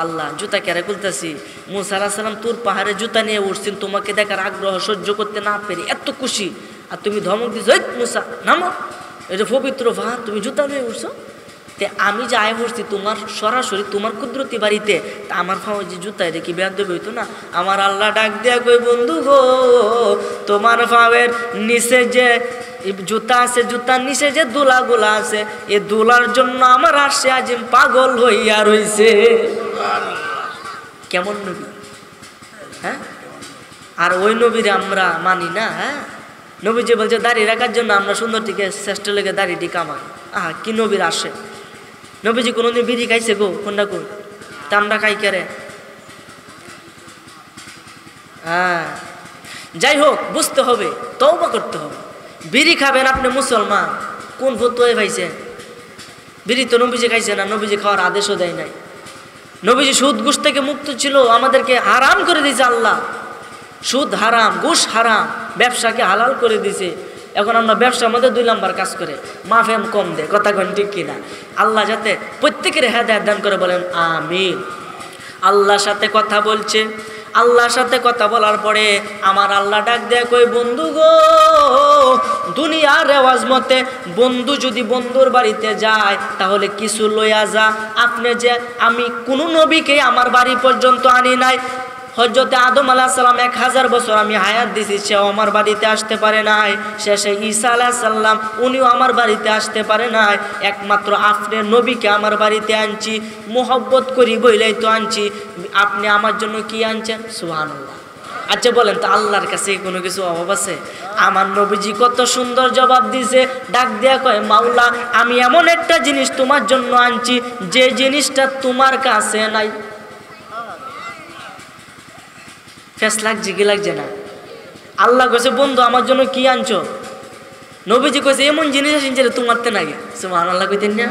আল্লাহ জুতা কেড়ে খুলতেছি, মুসা আলাইহিস সালাম তোর পাহাড়ে জুতা নিয়ে উঠছেন, তোমাকে দেখার আগ্রহ সহ্য করতে না পেরে এত খুশি, আর তুমি ধমক দিছো, এই মুসা নামো, এটা পবিত্র পাহাড়, তুমি জুতা নিয়ে উঠছো। তে আমি যে আয় পড়ছি তোমার সরাসরি তোমার কুদরতি বাড়িতে, তা আমার পাও যে জুতা, এটা কি বেয়াদবি হইতো না? আমার আল্লাহ ডাক দেয়া কই, বন্ধু গো তোমার পায়ের নিচে যে জুতা আছে, জুতার নিচে যে দুলাগুলা আছে, এই দুলার জন্য আমার আরশে আজিম পাগল হইয়া রইছে। কেমন নবী, হ্যাঁ? আর ওই নবীরে আমরা মানি না। হ্যাঁ, নবী যে বলছে দাড়ি রাখার জন্য আমরা সুন্দর থেকে শ্রেষ্ঠ লেগে দাড়িটি কামাই। আহা কি নবীর আসে। নবীজি কোনোদিন বিড়ি খাইছে গো? কোনটা কোন? তা আমরা খাই কেরে? হ্যাঁ, যাই হোক, বুঝতে হবে, তওবা করতে হবে। বিড়ি খাবেন আপনি মুসলমান, কোন ফতোয়ায় পাইছেন? বিড়ি তো নবীজি খাইছে না, নবীজি খাওয়ার আদেশও দেয় নাই। নবীজি সুদ ঘুষ থেকে মুক্ত ছিল, আমাদেরকে হারাম করে দিয়েছে আল্লাহ। সুদ হারাম, ঘুষ হারাম, ব্যবসাকে হালাল করে দিয়েছে। এখন আমরা ব্যবসার মধ্যে 2 নাম্বার কাজ করে মাফেম কম দেয়, কথা কোন ঠিক কিনা? আল্লাহ যাতে প্রত্যেকের হেদায়েত দান করে, বলেন আমিন। আল্লাহর সাথে কথা বলছে, আল্লাহর সাথে কথা বলার পরে আমার আল্লাহ ডাক দেয়া কই, বন্ধু গো দুনিয়ার রেওয়াজ মতে বন্ধু যদি বন্ধুর বাড়িতে যায় তাহলে কিছু লইয়া যা। আপনি যে আমি কোনো নবীকে আমার বাড়ি পর্যন্ত আনি নাই। হযরতে আদম আলাইহিস সালাম 1000 বছর আমি হায়াত দিছি, সেও আমার বাড়িতে আসতে পারে নাই। শেষে ঈসা আলাইহিস সালাম উনিও আমার বাড়িতে আসতে পারে নাই। একমাত্র আপনার নবীকে আমার বাড়িতে আনছি, মোহব্বত করি বইলেই তো আনছি। আপনি আমার জন্য কি আনছেন? সুবহানাল্লাহ। আচ্ছা বলেন তো, আল্লাহর কাছে কোনো কিছু অভাব আছে? আমার নবীজি কত সুন্দর জবাব দিছে, ডাক দেয়া কয়, মাওলা আমি এমন একটা জিনিস তোমার জন্য আনছি যে জিনিসটা তোমার কাছে নাই। ফেস লাগছে কি লাগছে না? আল্লাহ কইছে বন্ধু আমার জন্য কি আনছো? নবীজি কইছে এমন জিনিস আনছে তোমার তে নাকি। সুবহানাল্লাহ কইতেন না?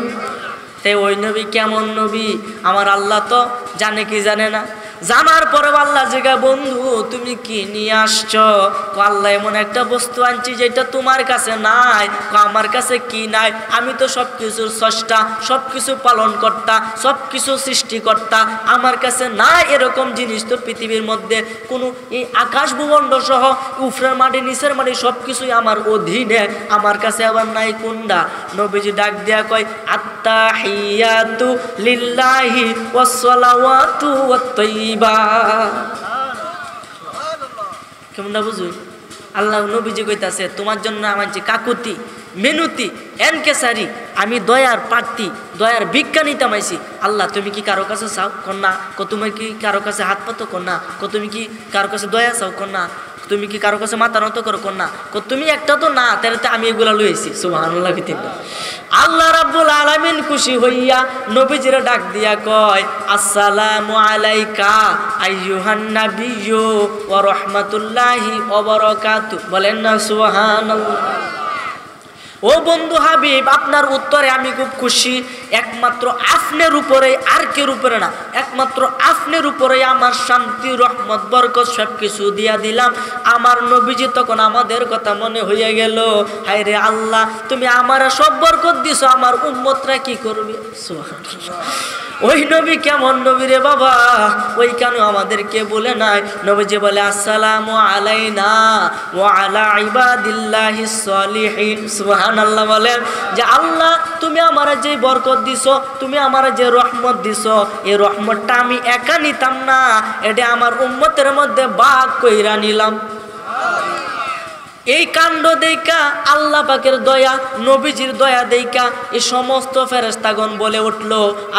তাই ওই নবী কেমন নবী আমার আল্লাহ তো জানে কি জানে না। জানার পরে আল্লাহ জিজ্ঞাসা, বন্ধু তুমি কি নিয়ে আসছো? আল্লাহ এমন একটা বস্তু আনছি যেটা তোমার কাছে নাই। আমার কাছে কি নাই? আমি তো সব কিছুর স্রষ্টা, সব কিছু পালন কর্তা, সব কিছু সৃষ্টিকর্তা। আমার কাছে নাই এরকম জিনিস তো পৃথিবীর মধ্যে কোনো, এই আকাশ ভূখণ্ড সহ উপরের মাটি নিচের মাটি সব কিছুই আমার অধীনে, আমার কাছে আবার নাই কোনটা? নবীজি ডাক দেয়া কয়, আত্তাহিয়াতু লিল্লাহি ওয়াস সালাওয়াতু ওয়াত তাইয়্যিবা। কেমনটা বুঝুন? আল্লাহ নবীজি কইতাছে তোমার জন্য আমার যে কাকুতি মেনুতি এনকেসারি, আমি দয়ার প্রার্থী, দয়ার বিজ্ঞানী তামাইছি। আল্লাহ তুমি কি কারো কাছে চাও? কন্যা তুমি কি কারো কাছে হাত পাতো? কন্যা তুমি কি কারো কাছে দয়া চাও? কন্যা তুমি কি কারো কাছে মাথা নত করো? কন্যা তুমি একটা তো না, তাহলে আমি এগুলা লইছি। সুবহানাল্লাহ। আল্লাহ রাব্বুল আলামিন খুশি হইয়া নবীজিরে ডাক দিয়া কয়, আসসালামু আলাইকা আইয়ুহান নাবিয়্যু ওয়া রাহমাতুল্লাহি ওয়া বারাকাতুহু। বলেন না সুবহানাল্লাহ। ও বন্ধু হাবিব, আপনার উত্তরে আমি খুব খুশি। একমাত্র আপনার উপরে, আর কের উপরে না, একমাত্র আপনার উপরে আমার শান্তি রহমত বরকত সব কিছু দিয়া দিলাম। আমার নবীজি তখন আমাদের কথা মনে হয়ে গেল, হায় রে আল্লাহ তুমি আমার সব বরকত দিছো, আমার উম্মতরা কি করবে? ওই নবী কেমন নবী রে বাবা, ওই কেন আমাদেরকে বলে নাই? নবীজি বলে, আসসালামু আলাইনা ওয়া আলা ইবাদিল্লাহিস সলিহিন। সুবহানাল্লাহ। বলেন যে আল্লাহ তুমি আমার যে বরকত দিছো, তুমি আমার যে রহমত দিছো, এই রহমতটা আমি একা নিতাম না, এটা আমার উম্মতের মধ্যে ভাগ কইরা নিলাম। এই কাণ্ড দেইকা আল্লাহ পাকের দয়া, নবীজির দয়া দেইকা এই সমস্ত ফেরেশতাগণ বলে উঠল,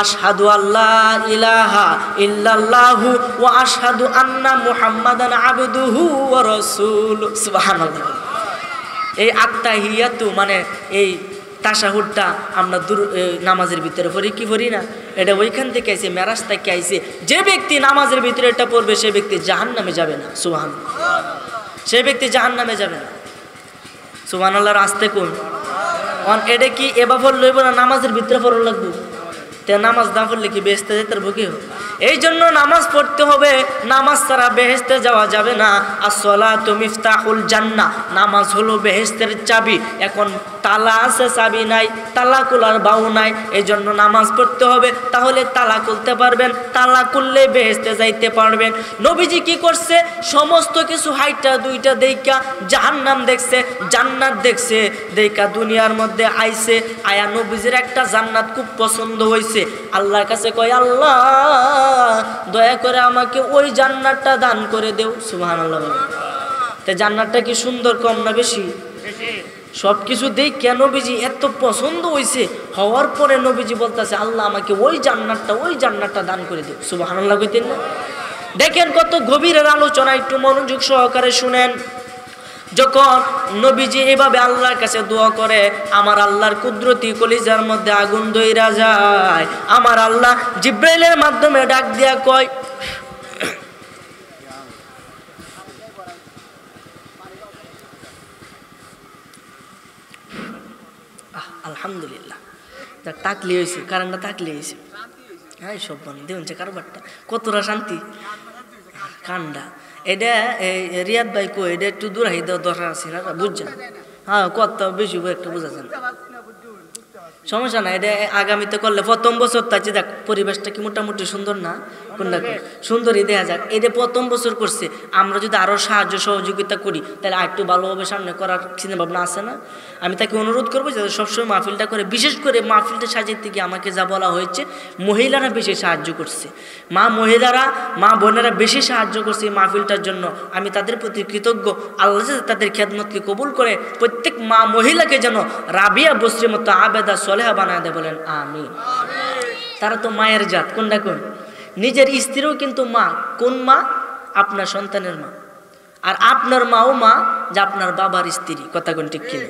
আশহাদু আল্লাহ ইলাহা ইল্লাল্লাহু ওয়া আশহাদু আন্না মুহাম্মাদান আবদুহু ওয়া রাসূলুহু। সুবহানাল্লাহ। এই আত্তাহিয়াতু মানে এই তাশাহুদটা আমরা নামাজের ভিতরে পড়ি কি পড়ি না? এটা ওইখান থেকে আইছে, মেরাজ থেকে আইছে। যে ব্যক্তি নামাজের ভিতরে এটা পড়বে সে ব্যক্তি জাহান্নামে যাবে না। সুবহানাল্লাহ। সে ব্যক্তি জাহান্নামে যাবে না। সুবহানাল্লাহর আস্তে কোন এটা কি এবার লইব না নামাজের ভিতরে পড়া লাগবে? তে নামাজ না পড়লে কি বেহেশতে যেতে পারবো কেউ? এই জন্য নামাজ পড়তে হবে, নামাজ ছাড়া বেহেশতে যাওয়া যাবে না। আসসালাতু মিফতাহুল জান্নাহ, নামাজ হলো বেহেশতের চাবি। এখন তালা আছে, চাবি নাই, তালা খোলার বাউ নাই, এই জন্য নামাজ পড়তে হবে, তাহলে তালা খুলতে পারবেন, তালা খুললে বেহেশতে যাইতে পারবেন। নবীজি কি করছে? সমস্ত কিছু হাইটা দুইটা দেখা জাহান্নাম দেখছে, জান্নাত দেখছে, দেখা দুনিয়ার মধ্যে আইছে, আয়া নবীজির একটা জান্নাত খুব পছন্দ হয়েছে। আল্লাহর কাছে কয়, আল্লাহ দয়া করে আমাকে ওই জান্নাতটা দান করে দেও। সুবহানাল্লাহ। তে জান্নাতটা কি সুন্দর কম না বেশি? সব কিছু দেখ কেন নবীজি এত পছন্দ হয়েছে, হওয়ার পরে নবীজি বলতেছে, আল্লাহ আমাকে ওই জান্নাতটা দান করে দেও। সুবহানাল্লাহ কইতেন না? দেখেন কত গভীরের আলোচনা, একটু মনোযোগ সহকারে শুনেন। যখন নবীজি এভাবে আল্লাহর কাছে দোয়া করে, আমার আল্লাহর কুদরতি কলিজার মধ্যে আগুন দইরা যায়। আমার আল্লাহ জিব্রাইলের মাধ্যমে ডাক দিয়া কয়, আলহামদুলিল্লাহ, তাকলি হয়েছে, কারণটা তাকলি হয়েছে। হ্যাঁ, সব মানে দেখুন কারবারটা কতটা শান্তি। কান্ডা এটা রিয়াদ ভাই কো, এটা একটু দূর হাই দেওয়া দরকার আছে না, বুঝছেন? হ্যাঁ, কত বেশি একটু বুঝাচ্ছেন, সমস্যা না। এটা আগামীতে করলে প্রথম বছর তাই দেখ পরিবেশটা কি মোটামুটি সুন্দর না? কোনটা সুন্দরই দেখা যাক। এটা প্রথম বছর করছে, আমরা যদি আরও সাহায্য সহযোগিতা করি তাহলে আর একটু ভালোভাবে সামনে করার চিন্তা ভাবনা আছে না? আমি তাকে অনুরোধ করবো যাতে সবসময় মাহফিলটা করে, বিশেষ করে মাহফিলটা সাজাইতে গিয়ে আমাকে যা বলা হয়েছে, মহিলারা বেশি সাহায্য করছে, মহিলারা মা বোনেরা বেশি সাহায্য করছে এই মাহফিলটার জন্য। আমি তাদের প্রতি কৃতজ্ঞ। আল্লাহ তাদের খেদমতকে কবুল করে প্রত্যেক মা মহিলাকে যেন রাবিয়া বসরির মতো আবেদা সলেহা বানায় দেয়, বলেন আমিন। তারা তো মায়ের জাত, কোনটা কোন? নিজের স্ত্রীও কিন্তু মা। কোন মা? আপনার সন্তানের মা। আর আপনার মাও মা, যে আপনার বাবার স্ত্রী। কথা কোন ঠিক কিনা?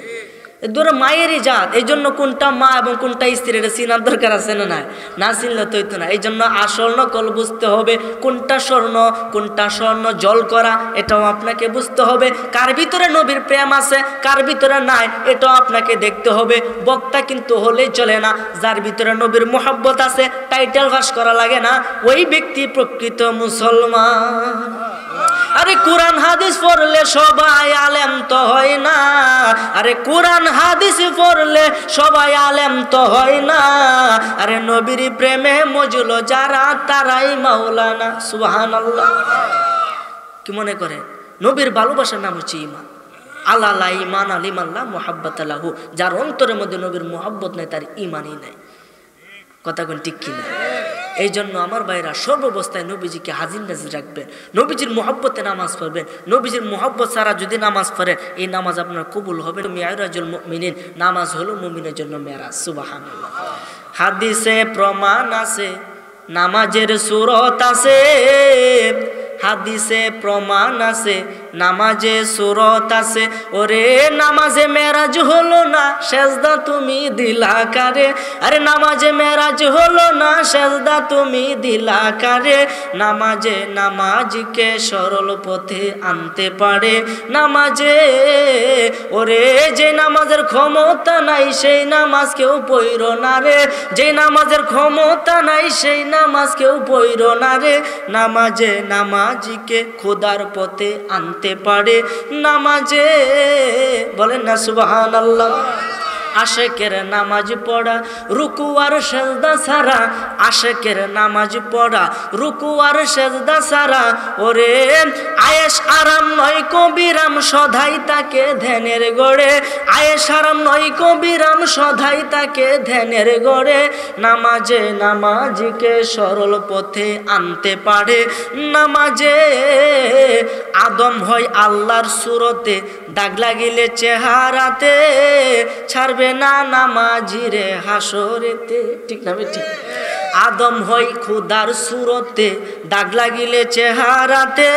ধরো মায়েরই জাত, এই জন্য কোনটা মা এবং কোনটা স্ত্রী এটা চিনার দরকার আছে না? না চিনলে তো হইতো না। এই জন্য আসল নকল বুঝতে হবে, কোনটা স্বর্ণ জল করা, এটাও আপনাকে বুঝতে হবে। কার ভিতরে নবীর প্রেম আছে, কার ভিতরে নাই, এটাও আপনাকে দেখতে হবে। বক্তা কিন্তু হলেই চলে না। যার ভিতরে নবীর মোহাব্বত আছে, টাইটেল ফাঁস করা লাগে না, ওই ব্যক্তি প্রকৃত মুসলমান। আরে কোরআন হাদিস পড়লে সবাই আলেম তো হয় না, আরে কোরআন হাদিস পড়লে সবাই আলেম তো হয় না। আরে নবীর প্রেমে মজলো যারা, তারাই মাওলানা। সুবহানাল্লাহ। কি মনে করে? নবীর ভালোবাসার নাম হচ্ছে ঈমান। আল্লাহ ঈমান আলিমাল্লাহ মুহাব্বত আলাহু। যার অন্তরের মধ্যে নবীর মুহাব্বত নাই, তার ঈমানই নাই। কথা কোন ঠিক কিনা? এই জন্য আমার ভাইরা সর্বাবস্থায় নবীজিকে হাজির নাজির রাখবেন, নবীজির মুহাব্বতে নামাজ পড়বেন। নবীজির মুহাব্বত ছাড়া যদি নামাজ পড়েন, এই নামাজ আপনার কবুল হবে। মিরাজুল মুমিনিন, নামাজ হলো মুমিনের জন্য মেরাজ। সুবহানাল্লাহ। হাদিসে প্রমাণ আছে, নামাজের সুরত আছে। হাদিসে প্রমাণ আছে, নামাজে সুরত আছে। ওরে নামাজে মেরাজ হলো না, সেজদা তুমি দিলা কারে। আরে নামাজে মেরাজ হলো না, সেজদা তুমি দিলা কারে। নামাজে নামাজকে সরল পথে আনতে পারে। নামাজে ওরে যে নামাজের ক্ষমতা নাই, সেই নামাজ কেউ পইর না রে। যে নামাজের ক্ষমতা নাই, সেই নামাজ কেউ পইর না রে। নামাজে নামাজিকে খোদার পথে আনতে পারে। নামাজে বলেন না সুবহানাল্লাহ। আশেকের নামাজ পড়া, রুকু আর সেজদা ছাড়া। আশেকের নামাজ পড়া, রুকু আর সেজদা ছাড়া। ওরে আয়েশ আরাম নয় কবিরাম, সদাই তাকে ধ্যানের গড়ে। আয়েশ আরাম নয় কবিরাম, সদাই তাকে ধ্যানের গড়ে। নামাজে নামাজিকে সরল পথে আনতে পারে। নামাজে আদম হয় আল্লাহর সুরতে, দাগ লাগিলে চেহারাতে। ছাড়বে না নামাজিরে হাসরেতে। ঠিক না? ঠিক। আদম হয় খুদার সুরতে, দাগ লাগিলে চেহারাতে।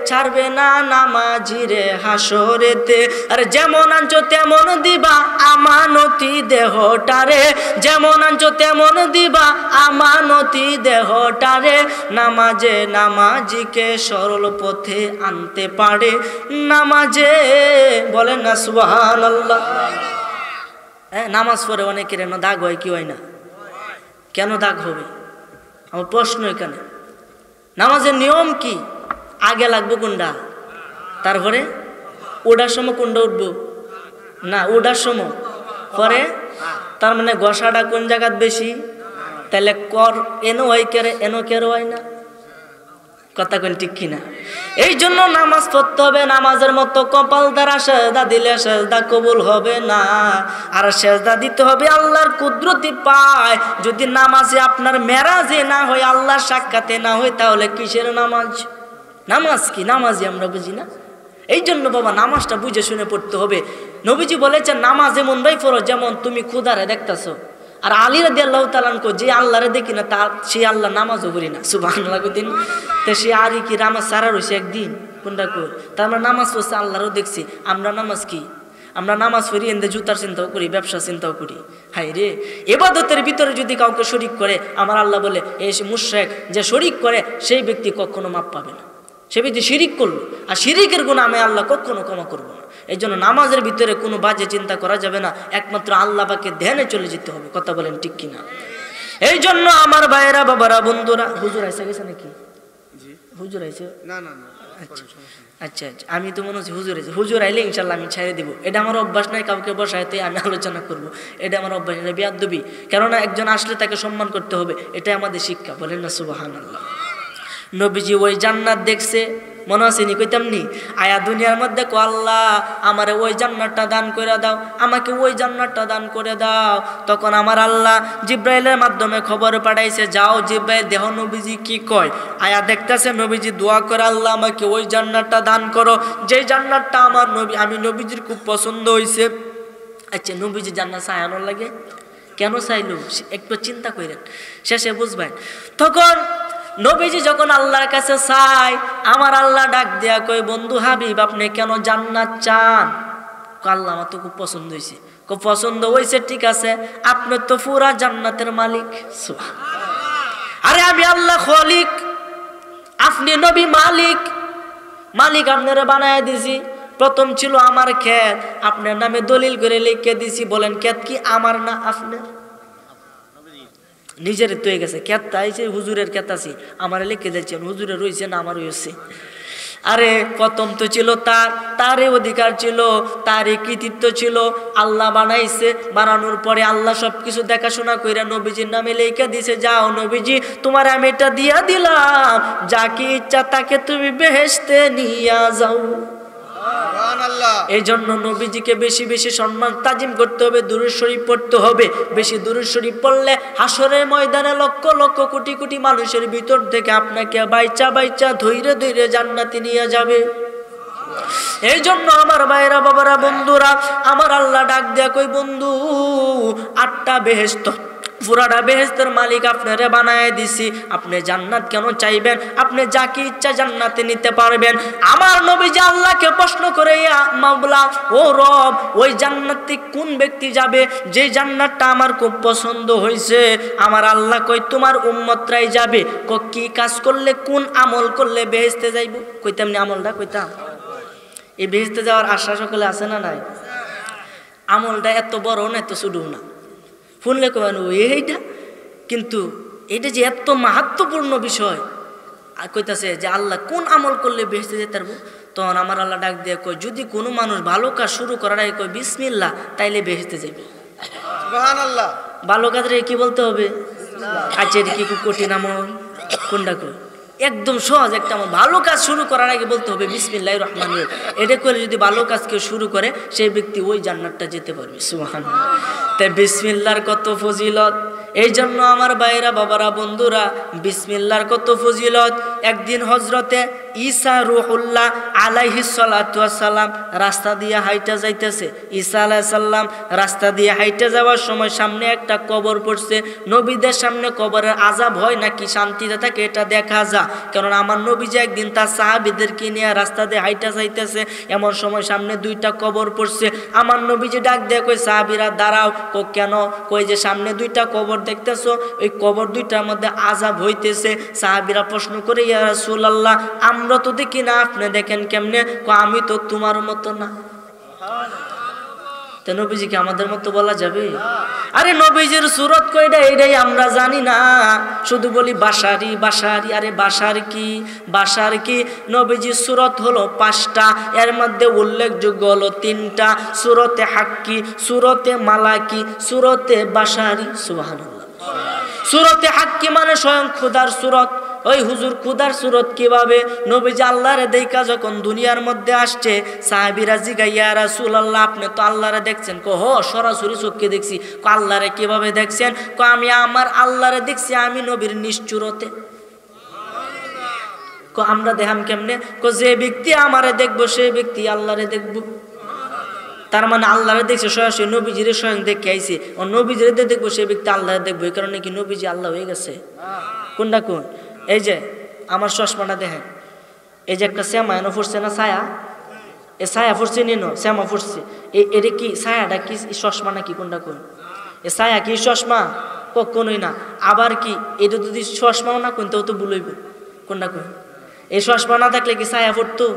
ছাড়বে না নামাজিরে হাসরেতে। আরে যেমন আনছো তেমন দিবা আমানতি দেহটারে। যেমন আনছো তেমন দিবা আমানতি দেহটারে। নামাজে নামাজিকে সরল পথে আনতে পারে। নামাজে বলেন না সুবহানাল্লাহ। নামাজ পড়ে অনেকের দাগ হয়, কি হয় না? কেন দাগ হবে? আমার প্রশ্ন এখানে, নামাজের নিয়ম কি? আগে লাগবো কোনটা, তারপরে ওটার সময় কোনটা উঠবো না, ওটার সময় পরে। তার মানে গসাটা কোন জায়গাত বেশি? তাহলে কর এনো হয় কেরে, এনো কেরো হয় না, কথা কোন ঠিক কিনা? এই জন্য নামাজ পড়তে হবে নামাজের মতো, কপাল দ্বারা সেজদা দিলে সেজদা কবুল হবে না, আর সেজদা দিতে হবে আল্লাহর কুদরতি পায়। যদি নামাজে আপনার মেরাজে না হয়, আল্লাহর সাক্ষাতে না হয়, তাহলে কিসের নামাজ? নামাজ কি? নামাজই আমরা বুঝি না। এই জন্য বাবা নামাজটা বুঝে শুনে পড়তে হবে। নবীজি বলেছেন নামাজ এমন ভাই পড়ো যেমন তুমি খুদারে দেখতেছো। আর আলী রাদিয়াল্লাহু তাআলা আনহু যে আল্লাহরে দেখি না, তার সেই আল্লাহ নামাজও করি না, সুবহানাল্লাহ দিন। তো সে আলী কি নামাজ সারা রয়েছে একদিন কোনটা কই? তার আমরা নামাজ পড়ছে, আল্লাহরও দেখছি। আমরা নামাজ কি? আমরা নামাজ পড়ি এনে জুতার চিন্তাও করি, ব্যবসা চিন্তাও করি। হাই রে, ইবাদতের ভিতরে যদি কাউকে শরীক করে, আমার আল্লাহ বলে এই মুশরিক যে শরীক করে সেই ব্যক্তি কখনো মাপ পাবে না। সে ব্যক্তি শিরিক করলো, আর শিরিকের গুনাহ আমি আল্লাহ কখনো ক্ষমা করবো না। এই জন্য নামাজের ভিতরে কোনো বাজে চিন্তা করা যাবে না, একমাত্র আল্লাহ পাকে ধ্যানে চলে যেতে হবে, কথা বলেন ঠিক কিনা? এই জন্য আমার ভাইয়েরা, বাবারা, বন্ধুরা, হুজুর আইসা গেছে নাকি? হুজুর আইসে? না না না, আচ্ছা আচ্ছা, আমি তো মনে হচ্ছে হুজুর আইসে। হুজুর আইলে ইনশাল্লাহ আমি ছেড়ে দিব। এটা আমার অভ্যাস নাই কাউকে বসাইতে আমি আলোচনা করব, এটা আমার অভ্যাস, এটা বেয়াদবি। কেননা একজন আসলে তাকে সম্মান করতে হবে, এটা আমাদের শিক্ষা, বলেন না সুবহানাল্লাহ। নবীজি ওই জান্নাত দেখছে, মনে আছে নি? কইতাম নি আয়া দুনিয়ার মধ্যে কো আল্লাহ আমারে ওই জান্নাতটা দান করে দাও, আমাকে ওই জান্নাতটা দান করে দাও। তখন আমার আল্লাহ জিব্রাইলের মাধ্যমে খবর পাঠাইছে, যাও জিব্রাইল দেহ নবীজি কি কয়। আয়া দেখতেছে নবীজি দোয়া করে, আল্লাহ আমাকে ওই জান্নাতটা দান করো, যেই জান্নাতটা আমার নবী আমি নবীজির খুব পছন্দ হয়েছে। আচ্ছা, নবীজি জান্নাত চাইনোর লাগে কেন চাইলো একটু চিন্তা করেন, শেষে বুঝবেন। তখন নবীজি যখন আল্লাহর কাছে চাই, আমার আল্লাহ ডাক দেয়া কই, বন্ধু হাবিব আপনি কেন জান্নাত চান? আল্লাহ আমার তো খুব পছন্দ হয়েছে। খুব পছন্দ হয়েছে, ঠিক আছে, আপনি তো পুরা জান্নাতের মালিক। আরে আমি আল্লাহ খলিক, আপনি নবী মালিক। মালিক আপনারা বানায় দিছি। প্রথম ছিল আমার ক্ষেত, আপনার নামে দলিল করে লিখে দিছি। বলেন ক্ষেত কি আমার না আপনার? নিজের তো হয়ে গেছে, ক্ষেত আইছে হুজুরের ক্ষেত আছি, আমার লিখে দিচ্ছেন, হুজুরের রয়েছে না আমার হয়েছে। আরে প্রথম তো ছিল তারই অধিকার ছিল, তারই কৃতিত্ব ছিল। আল্লাহ বানাইছে, বানানোর পরে আল্লাহ সবকিছু দেখাশোনা কইরা নবীজির নামে লিখে দিছে, যাও নবীজি তোমার আমি এটা দিয়া দিলাম, যাকে ইচ্ছা তাকে তুমি বেহেশতে নিয়ে যাও। এই জন্য নবীজিকে বেশি বেশি সম্মান তাজিম করতে হবে, দুরূদ শরীফ পড়তে হবে। বেশি দুরূদ শরীফ পড়লে হাসরের ময়দানে লক্ষ লক্ষ কোটি কোটি মানুষের ভিতর থেকে আপনাকে বাইচা বাইচা ধৈর্য ধৈর্য জান্নাতে নিয়ে যাবে। এই জন্য আমার ভাইরা, বাবারা, বন্ধুরা, আমার আল্লাহ ডাক দেয়া কই, বন্ধু 8টা বেহেশত, পুরাটা বেহেশতের মালিক আপনারে বানায় দিছি, আপনি জান্নাত কেন চাইবেন? আপনি যাকে ইচ্ছা জান্নাতে নিতে পারবেন। আমার নবীজি আল্লাহকে প্রশ্ন করে, ইয়া মাওলা, ও রব, ওই জান্নাতে কোন ব্যক্তি যাবে যে জান্নাতটা আমার খুব পছন্দ হয়েছে? আমার আল্লাহ কই, তোমার উম্মতরাই যাবে। কি কাজ করলে, কোন আমল করলে বেহেশতে যাইব? কইতাম নি আমলটা, কইতাম। এই বেহেশতে যাওয়ার আশা সকলে আছে না নাই? আমলটা এত বড় না, এত ছোট না, শুনলে কেন এইটা, কিন্তু এটা যে এত মাহাত্ম্যপূর্ণ বিষয়। কইতাছে যে আল্লাহ কোন আমল করলে বেহেশতে যেতে পারবো? তখন আমার আল্লাহ ডাক দিয়ে কই, যদি কোনো মানুষ ভালো কাজ শুরু করার আগে কই বিসমিল্লাহ, তাইলে বেহেশতে যাবে। সুবহানাল্লাহ। ভালো কাজে কি বলতে হবে? আচ্ছা, এটা কি খুব কঠিন আমল? কোনটা কই? একদম সহজ একটা আমল। ভালো কাজ শুরু করার আগে বলতে হবে বিসমিল্লাহির রহমানির রহিম। এটা করে যদি ভালো কাজ কেউ শুরু করে, সেই ব্যক্তি ওই জান্নাতটা যেতে পারবে। সুবহানাল্লাহ। তাই বিসমিল্লাহর কত ফজিলত! এই জন্য আমার ভাইরা, বাবারা, বন্ধুরা, বিসমিল্লাহর কত ফজিলত। একদিন হযরতে ঈসা রূহুল্লাহ আলাইহিস সালাতু ওয়াস সালাম রাস্তা দিয়ে হাইটা যাইতেছে। ঈসা আলাইহিস সালাম রাস্তা দিয়ে হাইটা যাওয়ার সময় সামনে একটা কবর পড়ছে। নবীদের সামনে কবরের আযাব হয় নাকি শান্তিতে থাকে এটা দেখা যায়, কারণ আমার নবীজি একদিন তার সাহাবীদেরকে নিয়ে রাস্তা দিয়ে হাইটা যাইতেছে, এমন সময় সামনে 2টা কবর পড়ছে। আমার নবীজি ডাক দিয়ে কই, সাহাবীরা দাঁড়াও। কেন? কই যে সামনে 2টা কবর দেখতেছো, ওই কবর 2টার মধ্যে আযাব হইতেছে। সাহাবীরা প্রশ্ন করে, ইয়া রাসূলুল্লাহ, আমরা তো দেখি না, আপনি দেখেন কেমনে? আমি তো তোমার মতো না। তো নবীজিকে আমাদের মতো বলা যাবে? আরে নবীজির সুরত কয়টা এটাই আমরা জানি না, শুধু বলি বাশারি বাশারি। আরে বাশার কি, বাশার কি? নবীজির সুরত হলো 5টা, এর মধ্যে উল্লেখযোগ্য হলো 3টা, সুরতে হাক্কি, সুরতে মালাকি, সুরতে বাশারি। সুবহানাল্লাহ। সুরতে হাক্কি মানে স্বয়ং খোদার সুরত। ওই হুজুর খুদার সুরত কিভাবে? নবীজি আল্লাহরে দেখা যখন দুনিয়ার মধ্যে আসছে, সাহাবীরা জিজ্ঞাসা, ইয়া রাসূলুল্লাহ আপনি তো আল্লাহরে দেখছেন? কো হ, সরাসরি চোখে দেখছি। কো আল্লাহরে কিভাবে দেখছেন? কো আমি আমার আল্লাহরে দেখছি আমি নবীর নিষ্ঠুরতে। কো আমরা দেখাম কেমনে? কো যে ব্যক্তি আমারে দেখবো সেই ব্যক্তি আল্লাহরে দেখবো। তার মানে আল্লাহরে দেখছে সরাসরি, নবীজিরে স্বয়ং দেখে আইছে। ও নবীজিরে দেখবো সেই ব্যক্তি আল্লাহরে দেখবো। এই কারণে কি নবীজি আল্লাহ হয়ে গেছে? কোনটা কোন? এই যে আমার চশমাটা দেখেন, এই যে একটা শ্যামা এনে ফুটছে না ছায়া, এ ছায়া ফুটছে নিন, শ্যামা ফুটছে, এটা কি ছায়াটা কি চশমা নাকি? কোনটা কোন? এ ছায়া কি চশমা? কখনোই না। আবার কি এটা যদি চশমাও না কোন, তো ভুলইব। কোনটা কোন? এই চশমা না থাকলে কি ছায়া ফুটতো?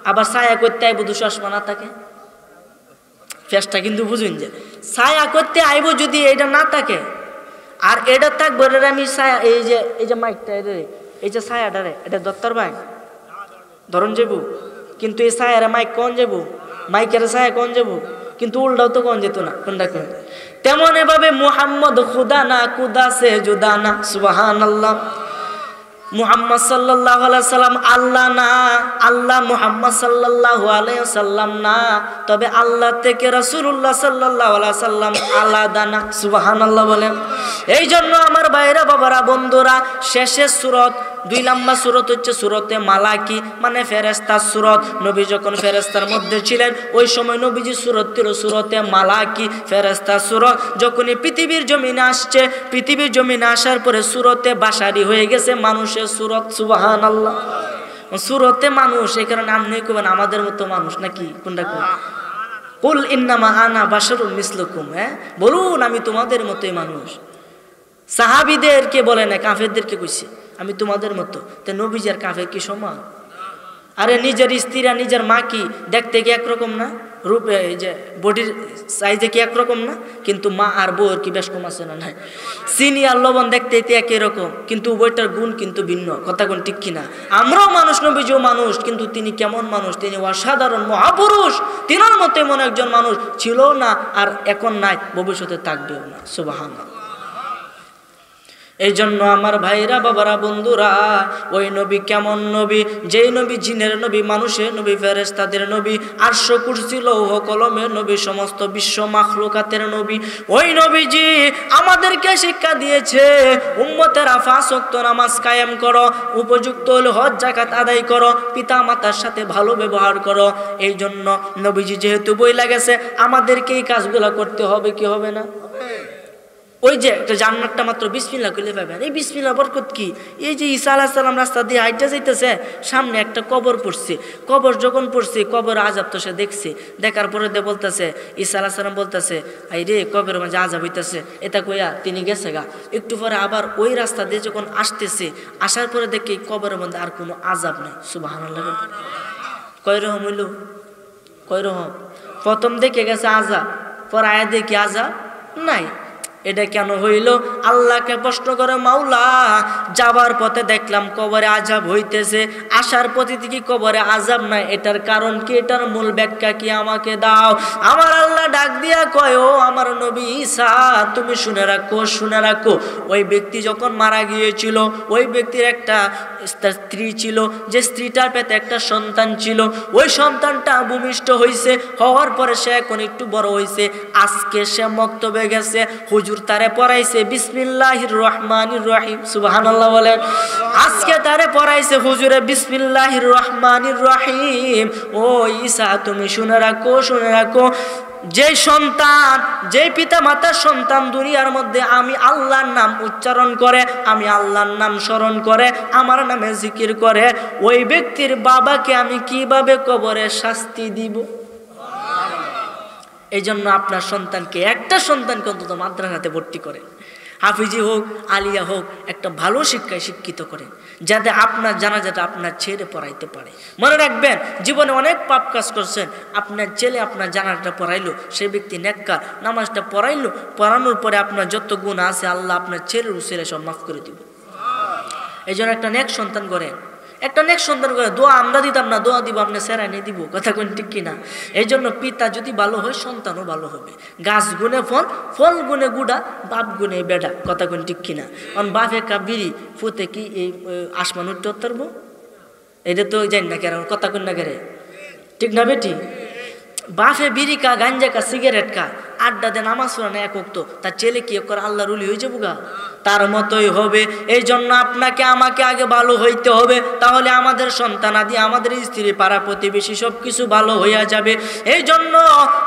আবার ছায়া করতে আইব তো চশমা না থাকে? ফেসটা কিন্তু বুঝুন যে ছায়া করতে আইব যদি এটা না থাকে, আর এটা থাকবে আমি ছায়া, এই যে মাইকটা, এই যে ছায়াটা রে, এটা দত্তর ভাই ধরন যাবো, কিন্তু এই ছায়ার মাইক কোন যাবো, মাইকের ছায়া কোন যাবো, কিন্তু উল্টাও তো কোন যেত না। কোনটা কোন? তেমন এভাবে মুহাম্মদ খুদা না, কুদা সে জুদা না। সুবহানাল্লাহ। মুহাম্মদ সাল্লাল্লাহু আলাইহি সাল্লাম আল্লাহ না, আল্লাহ মুহাম্মদ সাল্লাল্লাহু আলাইহি সাল্লাম না, তবে আল্লাহ থেকে রাসূলুল্লাহ সাল্লাল্লাহু আলাইহি সাল্লাম আলাদা না। সুবহানাল্লাহ বলেন। এই জন্য আমার ভাইরা বাবারা বন্ধুরা, শেষের সূরত 2 নম্বর সূরত হচ্ছে সূরতে মালাকি, মানে ফেরেশতার সূরত। নবী যখন ফেরেশতার মধ্যে ছিলেন ওই সময় নবীজি সূরত ছিল সূরতে মালাকি, ফেরেশতার সূরত। যখনই পৃথিবীর জমিনে আসছে, পৃথিবীর জমিনে আসার পরে সূরতে বাশারি হয়ে গেছে, মানুষের সূরত। সুবহানাল্লাহ। সূরতে মানুষ, এই কারণে আপনি কবেন আমাদের মতো মানুষ নাকি? কোনটা কোন? কুল ইন্নামা আনা বাশারুম মিসলুকুম। হ্যাঁ, বলুন আমি তোমাদের মতোই মানুষ। সাহাবীদেরকে বলে না, কাফেরদেরকে কইছে আমি তোমাদের মতো। তে নবীজি আর কাফের কি সমান? আরে নিজের স্ত্রীরা নিজের মা কি দেখতে কি একরকম না? রূপে এই যে বডির সাইজে কি একরকম না? কিন্তু মা আর বউর কি বেশ কম আছে না? নাই। চিনি আর লবণ দেখতে একই রকম, কিন্তু উভয়টার গুণ কিন্তু ভিন্ন। কথা কোন ঠিক কিনা? আমরাও মানুষ, নবীজিও মানুষ, কিন্তু তিনি কেমন মানুষ? তিনি অসাধারণ মহাপুরুষ। তিনার মতো এমন একজন মানুষ ছিল না, আর এখন নাই, ভবিষ্যতে থাকবেও না। সুবহানাল্লাহ। এই জন্য আমার ভাইরা বাবারা বন্ধুরা, ওই নবী কেমন নবী? যেই নবী জিনের নবী, মানুষের নবী, ফেরেশতাদের নবী, আরশ কুরসি লৌহ কলমের নবী, সমস্ত বিশ্ব মাখলুকাতের নবী। ওই নবীজি আমাদেরকে শিক্ষা দিয়েছে, উম্মতেরা 5 ওয়াক্ত নামাজ কায়েম করো, উপযুক্ত হলে হজ যাকাত আদায় করো, পিতা মাতার সাথে ভালো ব্যবহার করো। এই জন্য নবীজি যেহেতু বইলা গেছে, আমাদেরকে এই কাজগুলো করতে হবে কি হবে না? ওই যে একটা জান্নাতটা মাত্র বিসমিল্লাহ কইলে পাবেন। এই বিসমিল্লাহ বরকত কি? এই যে ঈসা আলাইহিস সালাম রাস্তা দিয়ে হাইটা যাইতেছে, সামনে একটা কবর পড়ছে, কবর যখন পড়ছে, কবর আযাব তো সে দেখছে, দেখার পরে বলতেছে, ঈসা আলাইহিস সালাম বলতেছে, আই রে কবরের মাঝে আযাব হইতেছে, এটা কইয়া তিনি গেছে গা। একটু পরে আবার ওই রাস্তা দিয়ে যখন আসতেছে, আসার পরে দেখে কবরের মধ্যে আর কোনো আযাব নেই। সুবহানাল্লাহ। কয় রকম হইল? কয় রকম? প্রথম দেখে গেছে আযাব, পরে আয়া দেখি আযাব নাই। এটা কেন হইল? আল্লাহকে প্রশ্ন করে, মাওলা যাবার পথে দেখলাম কবরে আযাব হইতেছে, আসার পথে কি কবরে আযাব নাই, এটার কারণ কি? এটার মূল ব্যাখ্যা কি আমাকে দাও। আমার আল্লাহ ডাক দিয়া কয়, ও আমার নবী ঈসা, তুমি শুনে রাখো, শুনে রাখো। ওই ব্যক্তি যখন মারা গিয়েছিল, ওই ব্যক্তির একটা স্ত্রী ছিল, যে স্ত্রীটার পেটে একটা সন্তান ছিল। ওই সন্তানটা ভূমিষ্ঠ হয়েছে, হওয়ার পরে সে এখন একটু বড় হয়েছে। আজকে সে মক্তবে গেছে, হুজুর তারে পড়াইছে বিসমিল্লাহির রহমানির রহিম। সুবহানাল্লাহ বলেন। আজকে তারে পড়াইছে হুজুরে বিসমিল্লাহির রহমানির রহিম। ও ঈসা তুমি শুনে রাখো, শুনে রাখো, যে সন্তান, যে পিতা মাতার সন্তান দুনিয়ার মধ্যে আমি আল্লাহর নাম উচ্চারণ করে, আমি আল্লাহর নাম স্মরণ করে, আমার নামে জিকির করে, ওই ব্যক্তির বাবাকে আমি কিভাবে কবরে শাস্তি দিব? এই জন্য আপনার সন্তানকে, একটা সন্তানকে অন্তত মাদ্রাসাতে ভর্তি করেন। হাফিজি হোক, আলিয়া হোক, একটা ভালো শিক্ষায় শিক্ষিত করেন, যাতে আপনার জানাজাটা আপনার ছেলে পড়াইতে পারে। মনে রাখবেন, জীবনে অনেক পাপ কাজ করছেন, আপনার ছেলে আপনার জানাজাটা পড়াইলো, সেই ব্যক্তি নেককার, নামাজটা পড়াইলো, পড়ানোর পরে আপনার যত গুণ আছে আল্লাহ আপনার ছেলের ছেলে সব মাফ করে দিব। এই জন্য একটা নেক সন্তান করেন, একটা নেক সন্তান করে। দোয়া আমরা দিতাম না, দোয়া দিব আপনি সেরাই নিয়ে দিব, কথা কোন ঠিক কিনা? এই জন্য পিতা যদি ভালো হয় সন্তানও ভালো হবে। গাছ গুনে ফল, ফল গুনে গুড়া, বাপ গুনে বেডা, কথা কোন ঠিক কিনা? কারণ বাপে কা বিড়ি ফুতে কি এই আসমান উঠতে উত্তরবো? এটা তো জানি না কেন, কথা কোন না কেরে, ঠিক না বেটি? বাফে বিড়ি কা, গাঞ্জা কা, সিগারেট কা, আড্ডা দেন, নামাজ পড়া না একক তো, তার ছেলে কি করে আল্লাহর ওলি হয়ে যাবো গা? তার মতোই হবে। এই জন্য আপনাকে আমাকে আগে ভালো হইতে হবে, তাহলে আমাদের সন্তানাদি, আমাদের স্ত্রী, পাড়া প্রতিবেশী সব কিছু ভালো হইয়া যাবে। এই জন্য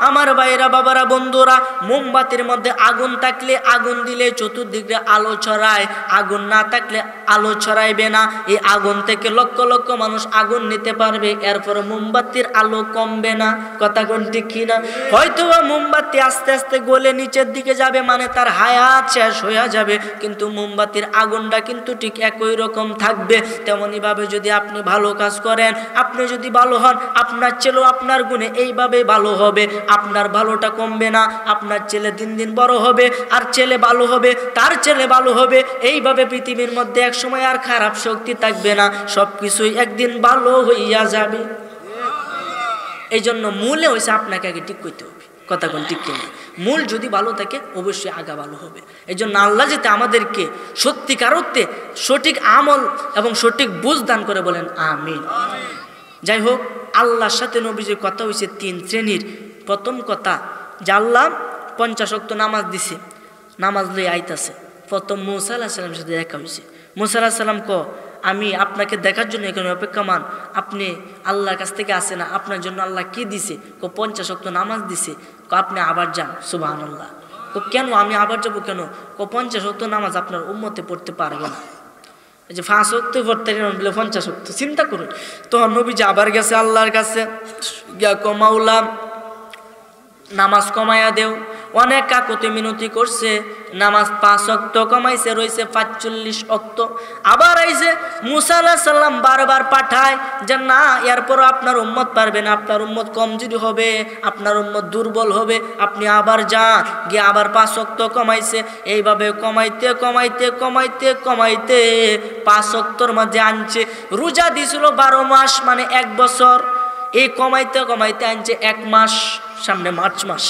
আমার ভাইরা, বাবারা, বন্ধুরা, মোমবাতির মধ্যে আগুন থাকলে আগুন দিলে চতুর্দিকে আলো ছড়ায়, আগুন না থাকলে আলো ছড়াইবে না। এই আগুন থেকে লক্ষ লক্ষ মানুষ আগুন নিতে পারবে, এরপর মোমবাতির আলো কমবে না, কথা কোন ঠিক কিনা? হয়তো মোমবাতি আস্তে আস্তে গলে নিচের দিকে যাবে, মানে তার হায়াত শেষ হইয়া যাবে, কিন্তু মোমবাতির আগুনটা কিন্তু ঠিক একই রকম থাকবে। তেমনি ভাবে যদি আপনি ভালো কাজ করেন, আপনি যদি ভালো হন, আপনার ছেলেও আপনার গুণে এইভাবে ভালো হবে, আপনার ভালোটা কমবে না, আপনার ছেলে দিন দিন বড় হবে, আর ছেলে ভালো হবে, তার ছেলে ভালো হবে। এইভাবে পৃথিবীর মধ্যে এক সময় আর খারাপ শক্তি থাকবে না, সব কিছুই একদিন ভালো হইয়া যাবে। এই জন্য মূলে হয়েছে আপনাকে আগে ঠিক করতে হবে, কথা কোন ঠিক কিনা? মূল যদি ভালো থাকে অবশ্যই আগা ভালো হবে। এই জন্য আল্লাহ যাতে আমাদেরকে সত্যিকার অর্থে সঠিক আমল এবং সঠিক বুঝ দান করে, বলেন আমিন। যাই হোক, আল্লাহর সাথে নবীজির কথা হয়েছে তিন শ্রেণীর। প্রথম কথা যে আল্লাহ 50 ওয়াক্ত নামাজ দিছে, নামাজ লই আইতাছে। প্রথম মুসা আলাইহিস সালামের সাথে দেখা হয়েছে। মুসা আলাইহিস সালাম আমি আপনাকে দেখার জন্য এখানে অপেক্ষামান, আপনি আল্লাহর কাছ থেকে আসে না, আপনার জন্য আল্লাহ কি দিছে? 50 ওয়াক্ত নামাজ দিছে, আপনি আবার যান। সুবহানাল্লাহ। কেন আমি আবার যাবো কেন? 50 ওয়াক্ত নামাজ আপনার উম্মতে পড়তে পারবে না, এই যে 5 ওয়াক্ত পড়তে বলে 50 ওয়াক্ত, চিন্তা করুন। তখন নবীজি আবার গেছে আল্লাহর কাছে, গিয়া মাওলা নামাজ কমাইয়া দেও। অনেক কাকুতি মিনতি করছে, নামাজ 5 ওয়াক্ত কমাইছে, রয়েছে 45 ওয়াক্ত। আবার আইছে মুসা আলাইহিস সালাম বারবার পাঠায় যে না, এরপর আপনার উম্মত পারবে না, আপনার উম্মত কমজোরি হবে, আপনার উম্মত দুর্বল হবে, আপনি আবার যান। গিয়ে আবার 5 ওয়াক্ত কমাইছে। এইভাবে কমাইতে কমাইতে কমাইতে কমাইতে 5 ওয়াক্তর মাঝে আনছে। রোজা দিছিল 12 মাস, মানে 1 বছর। এই কমাইতে কমাইতে আনছে 1 মাস, সামনে মার্চ মাস,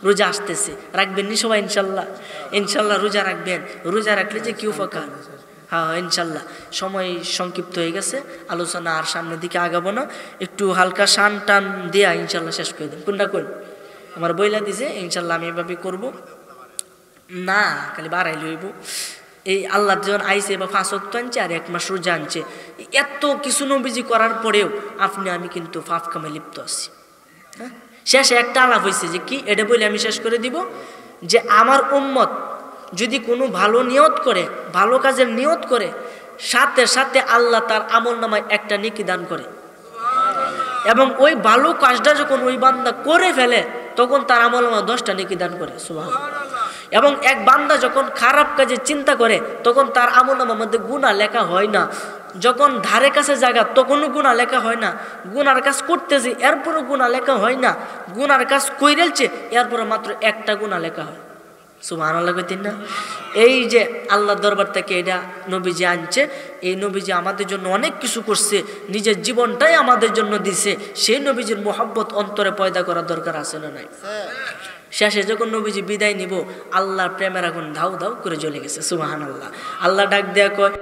রোজা আসতেছে। রাখবেন নি সবাই ইনশাল্লাহ? ইনশাল্লাহ রোজা রাখবেন। রোজা রাখলে যে কি উপকার। হ্যাঁ ইনশাল্লাহ। সময় সংক্ষিপ্ত হয়ে গেছে, আলোচনা আর সামনের দিকে আগাবো না, একটু হালকা শান টান দেয়া ইনশাল্লাহ শেষ করে দেন। কোনটা কোন আমার বইলা দিছে, ইনশাল্লাহ আমি এভাবে করবো না, খালি বাড়াই লইব। এই আল্লাহ যখন আইসে বা 5 ওয়াক্ত আনছে আর 1 মাস রোজা আনছে, এত কিছু নবীজি করার পরেও আমি কিন্তু পাপ কামে লিপ্ত আছি। হ্যাঁ, শেষে একটা আলাপ হয়েছে যে কি, এটা বলে আমি শেষ করে দিব, যে আমার উম্মত যদি কোনো ভালো নিয়ত করে, ভালো কাজের নিয়ত করে, সাথে সাথে আল্লাহ তার আমল নামায় একটা নেকি দান করে, এবং ওই ভালো কাজটা যখন ওই বান্দা করে ফেলে তখন তার আমল নামায় 10টা নেকি দান করে। সুবহানাল্লাহ। এবং এক বান্দা যখন খারাপ কাজে চিন্তা করে তখন তার আমল নামার মধ্যে গুনাহ লেখা হয় না। যখন ধারে কাছে জায়গা তখনও গুনাহ লেখা হয় না। গুনার কাজ করতেছে এরপরও গুনাহ লেখা হয় না। গুনার কাজ কইরেলছে এরপরে মাত্র একটা গুনাহ লেখা হয়। সুবহানাল্লাহ কইতেন না? এই যে আল্লাহর দরবার থেকে এটা নবীজি আনছে, এই নবীজি আমাদের জন্য অনেক কিছু করছে, নিজের জীবনটাই আমাদের জন্য দিছে। সেই নবীজির মোহাব্বত অন্তরে পয়দা করার দরকার আছে না নাই? শেষে যখন নবীজি বিদায় নিব, আল্লাহর প্রেমের আগুন ধাউ ধাউ করে জ্বলে গেছে। সুবহানাল্লাহ। আল্লাহ ডাক দেয়া কয়,